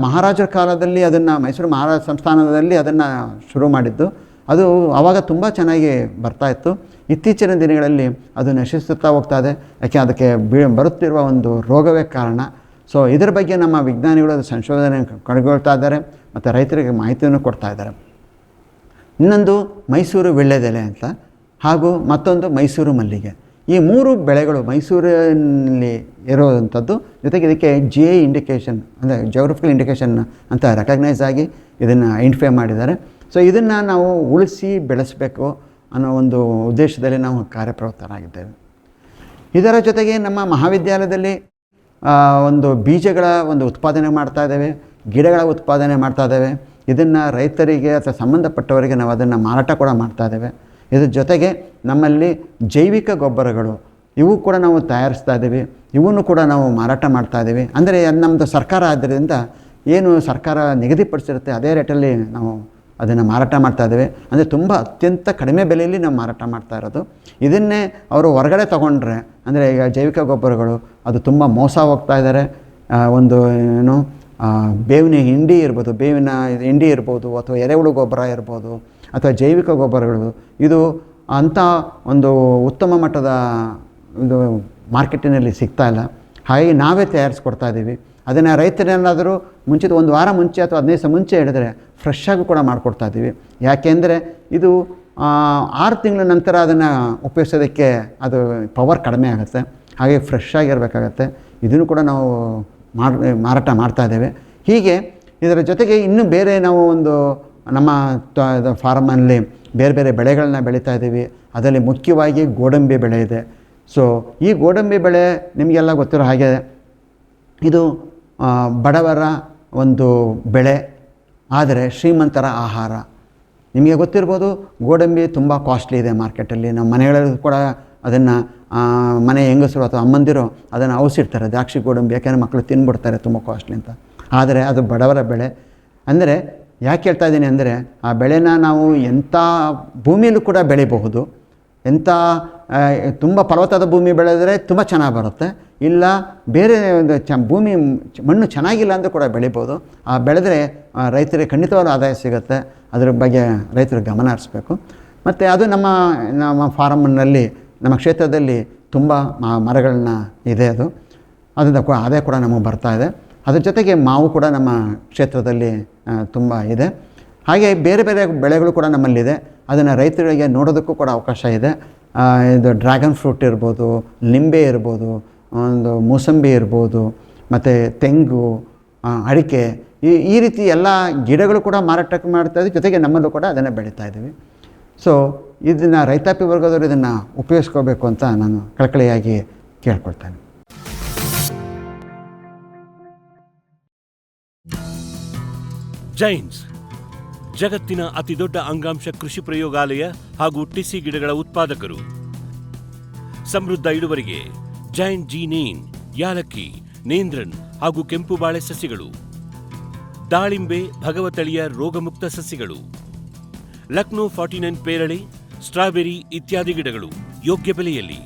ಮಹಾರಾಜರ ಕಾಲದಲ್ಲಿ ಅದನ್ನು ಮೈಸೂರು ಮಹಾರಾಜ ಸಂಸ್ಥಾನದಲ್ಲಿ ಅದನ್ನು ಶುರು ಮಾಡಿದ್ದು. ಅದು ಆವಾಗ ತುಂಬ ಚೆನ್ನಾಗಿ ಬರ್ತಾಯಿತ್ತು. ಇತ್ತೀಚಿನ ದಿನಗಳಲ್ಲಿ ಅದು ನಶಿಸುತ್ತಾ ಹೋಗ್ತಾ ಇದೆ. ಯಾಕೆ ಅದಕ್ಕೆ ಬರುತ್ತಿರುವ ಒಂದು ರೋಗವೇ ಕಾರಣ. ಸೊ ಇದರ ಬಗ್ಗೆ ನಮ್ಮ ವಿಜ್ಞಾನಿಗಳು ಅದು ಸಂಶೋಧನೆ ಕೈಗೊಳ್ತಾ ಇದ್ದಾರೆ ಮತ್ತು ರೈತರಿಗೆ ಮಾಹಿತಿಯನ್ನು ಕೊಡ್ತಾ ಇದ್ದಾರೆ. ಇನ್ನೊಂದು ಮೈಸೂರು ವೀಳ್ಯದೆಲೆ ಅಂತ, ಹಾಗೂ ಮತ್ತೊಂದು ಮೈಸೂರು ಮಲ್ಲಿಗೆ. ಈ 3 ಬೆಳೆಗಳು ಮೈಸೂರಿನಲ್ಲಿ ಇರುವಂಥದ್ದು. ಜೊತೆಗೆ ಇದಕ್ಕೆ GI ಇಂಡಿಕೇಷನ್ ಅಂದರೆ ಜಿಯೋಗ್ರಫಿಕಲ್ ಇಂಡಿಕೇಷನ್ ಅಂತ ರೆಕಗ್ನೈಸ್ ಆಗಿ ಇದನ್ನು ಐಡೆಂಟಿಫೈ ಮಾಡಿದ್ದಾರೆ. ಸೊ ಇದನ್ನು ನಾವು ಉಳಿಸಿ ಬೆಳೆಸಬೇಕು ಅನ್ನೋ ಒಂದು ಉದ್ದೇಶದಲ್ಲಿ ನಾವು ಕಾರ್ಯಪ್ರವೃತ್ತರಾಗಿದ್ದೇವೆ. ಇದರ ಜೊತೆಗೆ ನಮ್ಮ ಮಹಾವಿದ್ಯಾಲಯದಲ್ಲಿ ಒಂದು ಬೀಜಗಳ ಒಂದು ಉತ್ಪಾದನೆ ಮಾಡ್ತಾ ಇದ್ದೇವೆ, ಗಿಡಗಳ ಉತ್ಪಾದನೆ ಮಾಡ್ತಾ ಇದ್ದೇವೆ. ಇದನ್ನು ರೈತರಿಗೆ ಅಥವಾ ಸಂಬಂಧಪಟ್ಟವರಿಗೆ ನಾವು ಅದನ್ನು ಮಾರಾಟ ಕೂಡ ಮಾಡ್ತಾ ಇದ್ದೇವೆ. ಇದ್ರ ಜೊತೆಗೆ ನಮ್ಮಲ್ಲಿ ಜೈವಿಕ ಗೊಬ್ಬರಗಳು ಇವು ಕೂಡ ನಾವು ತಯಾರಿಸ್ತಾ ಇದ್ದೀವಿ, ಇವನ್ನು ಕೂಡ ನಾವು ಮಾರಾಟ ಮಾಡ್ತಾ ಇದ್ದೀವಿ. ಅಂದರೆ ನಮ್ಮದು ಸರ್ಕಾರ ಆದ್ದರಿಂದ ಏನು ಸರ್ಕಾರ ನಿಗದಿಪಡಿಸಿರುತ್ತೆ ಅದೇ ರೇಟಲ್ಲಿ ನಾವು ಅದನ್ನು ಮಾರಾಟ ಮಾಡ್ತಾ ಇದ್ದೇವೆ. ಅಂದರೆ ತುಂಬ ಅತ್ಯಂತ ಕಡಿಮೆ ಬೆಲೆಯಲ್ಲಿ ನಾವು ಮಾರಾಟ ಮಾಡ್ತಾ ಇರೋದು. ಇದನ್ನೇ ಅವರು ಹೊರಗಡೆ ತೊಗೊಂಡ್ರೆ ಅಂದರೆ ಈಗ ಜೈವಿಕ ಗೊಬ್ಬರಗಳು ಅದು ತುಂಬ ಮೋಸ ಹೋಗ್ತಾ ಇದ್ದಾರೆ. ಒಂದು ಏನು ಬೇವಿನ ಹಿಂಡಿ ಇರ್ಬೋದು, ಬೇವಿನ ಹಿಂಡಿ ಇರ್ಬೋದು, ಅಥವಾ ಎರೆಹುಳು ಗೊಬ್ಬರ ಇರ್ಬೋದು, ಅಥವಾ ಜೈವಿಕ ಗೊಬ್ಬರಗಳು ಇದು ಅಂಥ ಒಂದು ಉತ್ತಮ ಮಟ್ಟದ ಒಂದು ಮಾರ್ಕೆಟಿನಲ್ಲಿ ಸಿಗ್ತಾ ಇಲ್ಲ. ಹಾಗಾಗಿ ನಾವೇ ತಯಾರಿಸ್ಕೊಡ್ತಾ ಇದ್ದೀವಿ. ಅದನ್ನು ರೈತರೇನಾದರೂ ಮುಂಚಿತ 1 ವಾರ ಮುಂಚೆ ಅಥವಾ 15 ದಿವಸ ಮುಂಚೆ ಹೇಳಿದ್ರೆ ಫ್ರೆಶ್ ಆಗಿ ಕೂಡ ಮಾಡಿಕೊಡ್ತಾ ಇದ್ದೀವಿ. ಯಾಕೆಂದರೆ ಇದು 6 ತಿಂಗಳ ನಂತರ ಅದನ್ನು ಉಪಯೋಗಿಸೋದಕ್ಕೆ ಅದು ಪವರ್ ಕಡಿಮೆ ಆಗುತ್ತೆ. ಹಾಗೆ ಫ್ರೆಶ್ ಆಗಿರಬೇಕಾಗತ್ತೆ. ಇದನ್ನು ಕೂಡ ನಾವು ಮಾರಾಟ ಮಾಡ್ತಾ ಇದ್ದೇವೆ. ಹೀಗೆ ಇದರ ಜೊತೆಗೆ ಇನ್ನೂ ಬೇರೆ ನಾವು ಒಂದು ನಮ್ಮ ಫಾರ್ಮಲ್ಲಿ ಬೇರೆ ಬೇರೆ ಬೆಳೆಗಳನ್ನ ಬೆಳೀತಾ ಇದ್ದೀವಿ. ಅದರಲ್ಲಿ ಮುಖ್ಯವಾಗಿ ಗೋಡಂಬಿ ಬೆಳೆ ಇದೆ. ಸೊ ಈ ಗೋಡಂಬಿ ಬೆಳೆ ನಿಮಗೆಲ್ಲ ಗೊತ್ತಿರೋ ಹಾಗೆ ಇದು ಬಡವರ ಒಂದು ಬೆಳೆ, ಆದರೆ ಶ್ರೀಮಂತರ ಆಹಾರ. ನಿಮಗೆ ಗೊತ್ತಿರ್ಬೋದು, ಗೋಡಂಬಿ ತುಂಬ ಕಾಸ್ಟ್ಲಿ ಇದೆ ಮಾರ್ಕೆಟಲ್ಲಿ. ನಮ್ಮ ಮನೆಗಳಲ್ಲಿ ಕೂಡ ಅದನ್ನು ಮನೆ ಹೆಂಗಸರು ಅಥವಾ ಅಮ್ಮಂದಿರು ಅದನ್ನು ಔಸಿಡ್ತಾರೆ, ದ್ರಾಕ್ಷಿ ಗೋಡಂಬಿ, ಯಾಕೆಂದರೆ ಮಕ್ಕಳು ತಿಂದ್ಬಿಡ್ತಾರೆ ತುಂಬ ಕಾಸ್ಟ್ಲಿ ಅಂತ. ಆದರೆ ಅದು ಬಡವರ ಬೆಳೆ. ಅಂದರೆ ಯಾಕೆ ಹೇಳ್ತಾ ಇದ್ದೀನಿ ಅಂದರೆ ಆ ಬೆಳೆನ ನಾವು ಎಂಥ ಭೂಮಿಯಲ್ಲೂ ಕೂಡ ಬೆಳಿಬಹುದು. ಎಂಥ ತುಂಬ ಫಲವತ್ತಾದ ಭೂಮಿ ಬೆಳೆದರೆ ತುಂಬ ಚೆನ್ನಾಗಿ ಬರುತ್ತೆ. ಇಲ್ಲ ಬೇರೆ ಒಂದು ಭೂಮಿ ಮಣ್ಣು ಚೆನ್ನಾಗಿಲ್ಲ ಅಂದರೂ ಕೂಡ ಬೆಳಿಬೋದು. ಆ ಬೆಳೆದರೆ ರೈತರಿಗೆ ಖಂಡಿತವಾದ ಆದಾಯ ಸಿಗುತ್ತೆ. ಅದರ ಬಗ್ಗೆ ರೈತರು ಗಮನ ಹರಿಸ್ಬೇಕು. ಮತ್ತು ಅದು ನಮ್ಮ ಫಾರಮ್ನಲ್ಲಿ ನಮ್ಮ ಕ್ಷೇತ್ರದಲ್ಲಿ ತುಂಬ ಮರಗಳನ್ನ ಇದೆ. ಅದರಿಂದ ಆದಾಯ ಕೂಡ ನಮಗೆ ಬರ್ತಾ ಇದೆ. ಅದ್ರ ಜೊತೆಗೆ ಮಾವು ಕೂಡ ನಮ್ಮ ಕ್ಷೇತ್ರದಲ್ಲಿ ತುಂಬ ಇದೆ. ಹಾಗೆ ಬೇರೆ ಬೇರೆ ಬೆಳೆಗಳು ಕೂಡ ನಮ್ಮಲ್ಲಿದೆ. ಅದನ್ನು ರೈತರಿಗೆ ನೋಡೋದಕ್ಕೂ ಕೂಡ ಅವಕಾಶ ಇದೆ. ಇದು ಡ್ರ್ಯಾಗನ್ ಫ್ರೂಟ್ ಇರ್ಬೋದು, ಲಿಂಬೆ ಇರ್ಬೋದು, ಒಂದು ಮೂಸಂಬಿ ಇರ್ಬೋದು, ಮತ್ತು ತೆಂಗು, ಅಡಿಕೆ, ಈ ರೀತಿ ಎಲ್ಲ ಗಿಡಗಳು ಕೂಡ ಮಾರಾಟಕ್ಕೆ ಮಾಡ್ತಾಯಿದ್ದೀವಿ. ಜೊತೆಗೆ ನಮ್ಮಲ್ಲೂ ಕೂಡ ಅದನ್ನು ಬೆಳೀತಾ ಇದ್ದೀವಿ. ಸೊ ಇದನ್ನು ರೈತಾಪಿ ವರ್ಗದವರು ಇದನ್ನು ಉಪಯೋಗಿಸ್ಕೋಬೇಕು ಅಂತ ನಾನು ಕಳಕಳಿಯಾಗಿ ಕೇಳ್ಕೊಳ್ತೇನೆ. ಜೈನ್ಸ್ ಜಗತ್ತಿನ ಅತಿದೊಡ್ಡ ಅಂಗಾಂಶ ಕೃಷಿ ಪ್ರಯೋಗಾಲಯ ಹಾಗೂ ಟಿಸಿ ಗಿಡಗಳ ಉತ್ಪಾದಕರು. ಸಮೃದ್ಧ ಇಳುವರಿಗೆ ಜೈನ್ ಜೀನೇನ್, ಯಾಲಕ್ಕಿ, ನೇಂದ್ರನ್ ಹಾಗೂ ಕೆಂಪು ಬಾಳೆ ಸಸಿಗಳು, ದಾಳಿಂಬೆ, ಭಗವತಳಿಯ ರೋಗಮುಕ್ತ ಸಸಿಗಳು, ಲಕ್ನೋ 49 ಪೇರಳೆ, ಸ್ಟ್ರಾಬೆರಿ ಇತ್ಯಾದಿ ಗಿಡಗಳು ಯೋಗ್ಯ ಬೆಲೆಯಲ್ಲಿ.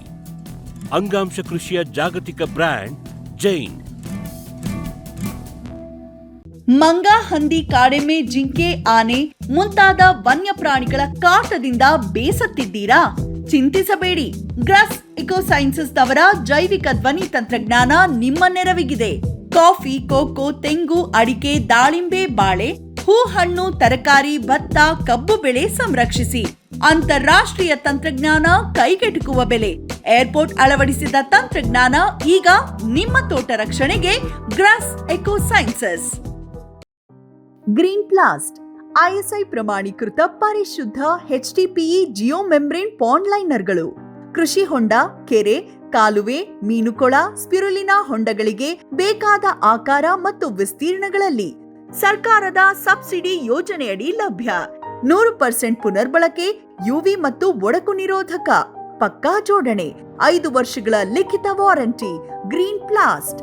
ಅಂಗಾಂಶ ಕೃಷಿಯ ಜಾಗತಿಕ ಬ್ರ್ಯಾಂಡ್ ಜೈನ್. ಮಂಗ, ಹಂದಿ, ಕಾಡೆಮ್ಮೆ, ಜಿಂಕೆ, ಆನೆ ಮುಂತಾದ ವನ್ಯ ಪ್ರಾಣಿಗಳ ಕಾಟದಿಂದ ಬೇಸತ್ತಿದ್ದೀರಾ? ಚಿಂತಿಸಬೇಡಿ. ಗ್ರಾಸ್ ಇಕೋಸೈನ್ಸಸ್ ಅವರ ಜೈವಿಕ ಧ್ವನಿ ತಂತ್ರಜ್ಞಾನ ನಿಮ್ಮ ನೆರವಿಗಿದೆ. ಕಾಫಿ, ಕೋಕೋ, ತೆಂಗು, ಅಡಿಕೆ, ದಾಳಿಂಬೆ, ಬಾಳೆ, ಹೂ, ಹಣ್ಣು, ತರಕಾರಿ, ಭತ್ತ, ಕಬ್ಬು ಬೆಳೆ ಸಂರಕ್ಷಿಸಿ. ಅಂತಾರಾಷ್ಟ್ರೀಯ ತಂತ್ರಜ್ಞಾನ, ಕೈಗೆಟುಕುವ ಬೆಲೆ. ಏರ್ಪೋರ್ಟ್ ಅಳವಡಿಸಿದ ತಂತ್ರಜ್ಞಾನ ಈಗ ನಿಮ್ಮ ತೋಟ ರಕ್ಷಣೆಗೆ. ಗ್ರಾಸ್ ಇಕೋಸೈನ್ಸಸ್. ಗ್ರೀನ್ ಪ್ಲಾಸ್ಟ್ ISI ಪ್ರಮಾಣೀಕೃತ ಪರಿಶುದ್ಧ HDPE ಜಿಯೋ ಮೆಂಬ್ರೇನ್ ಪಾಂಡ್ ಲೈನರ್ಗಳು. ಕೃಷಿ ಹೊಂಡ, ಕೆರೆ, ಕಾಲುವೆ, ಮೀನುಕೊಳ, ಸ್ಪಿರುಲಿನಾ ಹೊಂಡಗಳಿಗೆ ಬೇಕಾದ ಆಕಾರ ಮತ್ತು ವಿಸ್ತೀರ್ಣಗಳಲ್ಲಿ ಸರ್ಕಾರದ ಸಬ್ಸಿಡಿ ಯೋಜನೆಯಡಿ ಲಭ್ಯ. 100% ಪುನರ್ಬಳಕೆ, UV ಮತ್ತು ಒಡಕು ನಿರೋಧಕ, ಪಕ್ಕಾ ಜೋಡಣೆ, 5 ವರ್ಷಗಳ ಲಿಖಿತ warranty. Green Plast.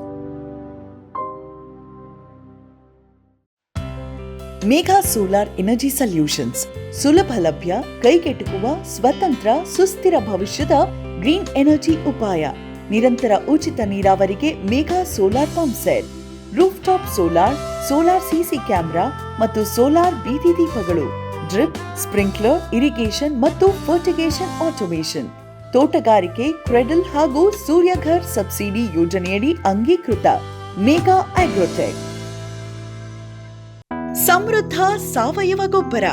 Megha Solar Energy Solutions. ಸುಲಭ ಲಭ್ಯ, ಕೈಗೆಟುಕುವ, ಸ್ವತಂತ್ರ, ಸುಸ್ಥಿರ ಭವಿಷ್ಯದ ಗ್ರೀನ್ ಎನರ್ಜಿ ಉಪಾಯ. ನಿರಂತರ ಉಚಿತ ನೀರಾವರಿಗೆ Megha solar pump set, roof top solar, solar CC camera ಮತ್ತು ಸೋಲಾರ್ ಬೀದಿ ದೀಪಗಳು, ಡ್ರಿಪ್, ಸ್ಪ್ರಿಂಕ್ಲರ್, ಇರಿಗೇಷನ್ ಮತ್ತು ಫರ್ಟಿಗೇಷನ್ ಆಟೋಮೇಷನ್. ತೋಟಗಾರಿಕೆ, ಕ್ರೆಡಲ್ ಹಾಗೂ ಸೂರ್ಯಘರ್ ಸಬ್ಸಿಡಿ ಯೋಜನೆಯಡಿ ಅಂಗೀಕೃತ. ಮೇಘಾ ಆಗ್ರೋಟೆಕ್. ಸಮೃದ್ಧ ಸಾವಯವ ಗೊಬ್ಬರ,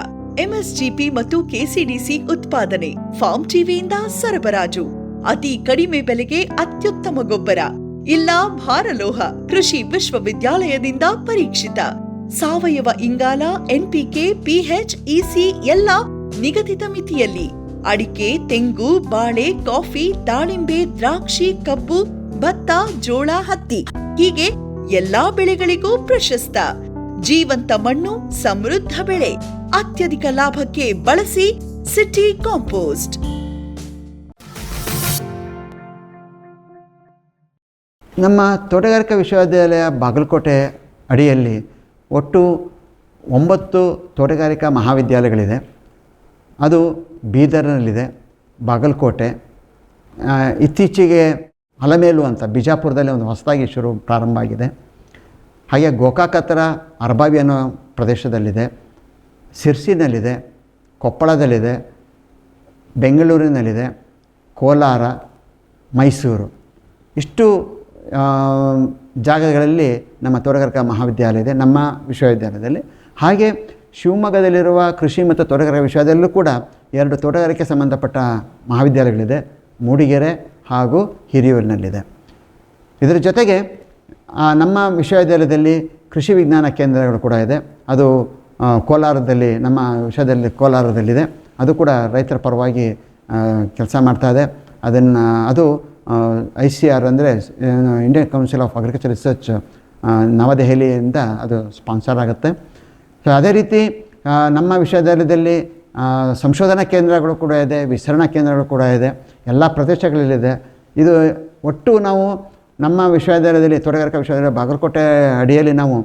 MSGP ಮತ್ತು KCDC ಉತ್ಪಾದನೆ, ಫಾರ್ಮ್ ಟಿವಿಯಿಂದ ಸರಬರಾಜು. ಅತಿ ಕಡಿಮೆ ಬೆಲೆಗೆ ಅತ್ಯುತ್ತಮ ಗೊಬ್ಬರ ಇಲ್ಲ ಭಾರಲೋಹ. ಕೃಷಿ ವಿಶ್ವವಿದ್ಯಾಲಯದಿಂದ ಪರೀಕ್ಷಿತ ಸಾವಯವ ಇಂಗಾಲ, NPK, PH, EC ಎಲ್ಲ ನಿಗದಿತ ಮಿತಿಯಲ್ಲಿ. ಅಡಿಕೆ, ತೆಂಗು, ಬಾಳೆ, ಕಾಫಿ, ದಾಳಿಂಬೆ, ದ್ರಾಕ್ಷಿ, ಕಬ್ಬು, ಭತ್ತ, ಜೋಳ, ಹತ್ತಿ ಹೀಗೆ ಎಲ್ಲಾ ಬೆಳೆಗಳಿಗೂ ಪ್ರಶಸ್ತ. ಜೀವಂತ ಮಣ್ಣು, ಸಮೃದ್ಧ ಬೆಳೆ, ಅತ್ಯಧಿಕ ಲಾಭಕ್ಕೆ ಬಳಸಿ ಸಿಟಿ ಕಾಂಪೋಸ್ಟ್. ನಮ್ಮ ತೋಟಗಾರಿಕಾ ವಿಶ್ವವಿದ್ಯಾಲಯ ಬಾಗಲಕೋಟೆ ಅಡಿಯಲ್ಲಿ ಒಟ್ಟು 9 ತೋಟಗಾರಿಕಾ ಮಹಾವಿದ್ಯಾಲಯಗಳಿದೆ. ಅದು ಬೀದರ್ನಲ್ಲಿದೆ, ಬಾಗಲಕೋಟೆ, ಇತ್ತೀಚೆಗೆ ಅಲಮೇಲು ಅಂತ ಬಿಜಾಪುರದಲ್ಲಿ ಒಂದು ಹೊಸದಾಗಿ ಪ್ರಾರಂಭ ಆಗಿದೆ. ಹಾಗೆ ಗೋಕಾಕ್ ಹತ್ರ ಅರಬಾವಿ ಅನ್ನೋ ಪ್ರದೇಶದಲ್ಲಿದೆ, ಸಿರ್ಸಿನಲ್ಲಿದೆ, ಕೊಪ್ಪಳದಲ್ಲಿದೆ, ಬೆಂಗಳೂರಿನಲ್ಲಿದೆ, ಕೋಲಾರ, ಮೈಸೂರು ಇಷ್ಟು ಜಾಗಗಳಲ್ಲಿ ನಮ್ಮ ತೋಟಗಾರಿಕಾ ಮಹಾವಿದ್ಯಾಲಯ ಇದೆ ನಮ್ಮ ವಿಶ್ವವಿದ್ಯಾಲಯದಲ್ಲಿ. ಹಾಗೆ ಶಿವಮೊಗ್ಗದಲ್ಲಿರುವ ಕೃಷಿ ಮತ್ತು ತೋಟಗಾರಿಕಾ ವಿಶ್ವವಿದ್ಯಾಲಯದಲ್ಲೂ ಕೂಡ 2 ತೋಟಗಾರಿಕೆ ಸಂಬಂಧಪಟ್ಟ ಮಹಾವಿದ್ಯಾಲಯಗಳಿದೆ, ಮೂಡಿಗೆರೆ ಹಾಗೂ ಹಿರಿಯೂರಿನಲ್ಲಿದೆ. ಇದರ ಜೊತೆಗೆ ನಮ್ಮ ವಿಶ್ವವಿದ್ಯಾಲಯದಲ್ಲಿ ಕೃಷಿ ವಿಜ್ಞಾನ ಕೇಂದ್ರಗಳು ಕೂಡ ಇದೆ. ಅದು ಕೋಲಾರದಲ್ಲಿ, ನಮ್ಮ ವಿಶ್ವವಿದ್ಯಾಲಯ ಕೋಲಾರದಲ್ಲಿದೆ. ಅದು ಕೂಡ ರೈತರ ಪರವಾಗಿ ಕೆಲಸ ಮಾಡ್ತಾಯಿದೆ. ಅದು ICR ಅಂದರೆ Indian Council of Agriculture Research ನವದೆಹಲಿಯಿಂದ ಅದು ಸ್ಪಾನ್ಸರ್ ಆಗುತ್ತೆ. ಸೊ ಅದೇ ರೀತಿ ನಮ್ಮ ವಿಶ್ವವಿದ್ಯಾಲಯದಲ್ಲಿ ಸಂಶೋಧನಾ ಕೇಂದ್ರಗಳು ಕೂಡ ಇದೆ, ವಿಸ್ತರಣಾ ಕೇಂದ್ರಗಳು ಕೂಡ ಇದೆ, ಎಲ್ಲ ಪ್ರದೇಶಗಳಲ್ಲಿದೆ. ಇದು ಒಟ್ಟು ನಾವು ನಮ್ಮ ವಿಶ್ವವಿದ್ಯಾಲಯದಲ್ಲಿ ತೋಟಗಾರಿಕಾ ವಿಶ್ವವಿದ್ಯಾಲಯ ಬಾಗಲಕೋಟೆ ಅಡಿಯಲ್ಲಿ ನಾವು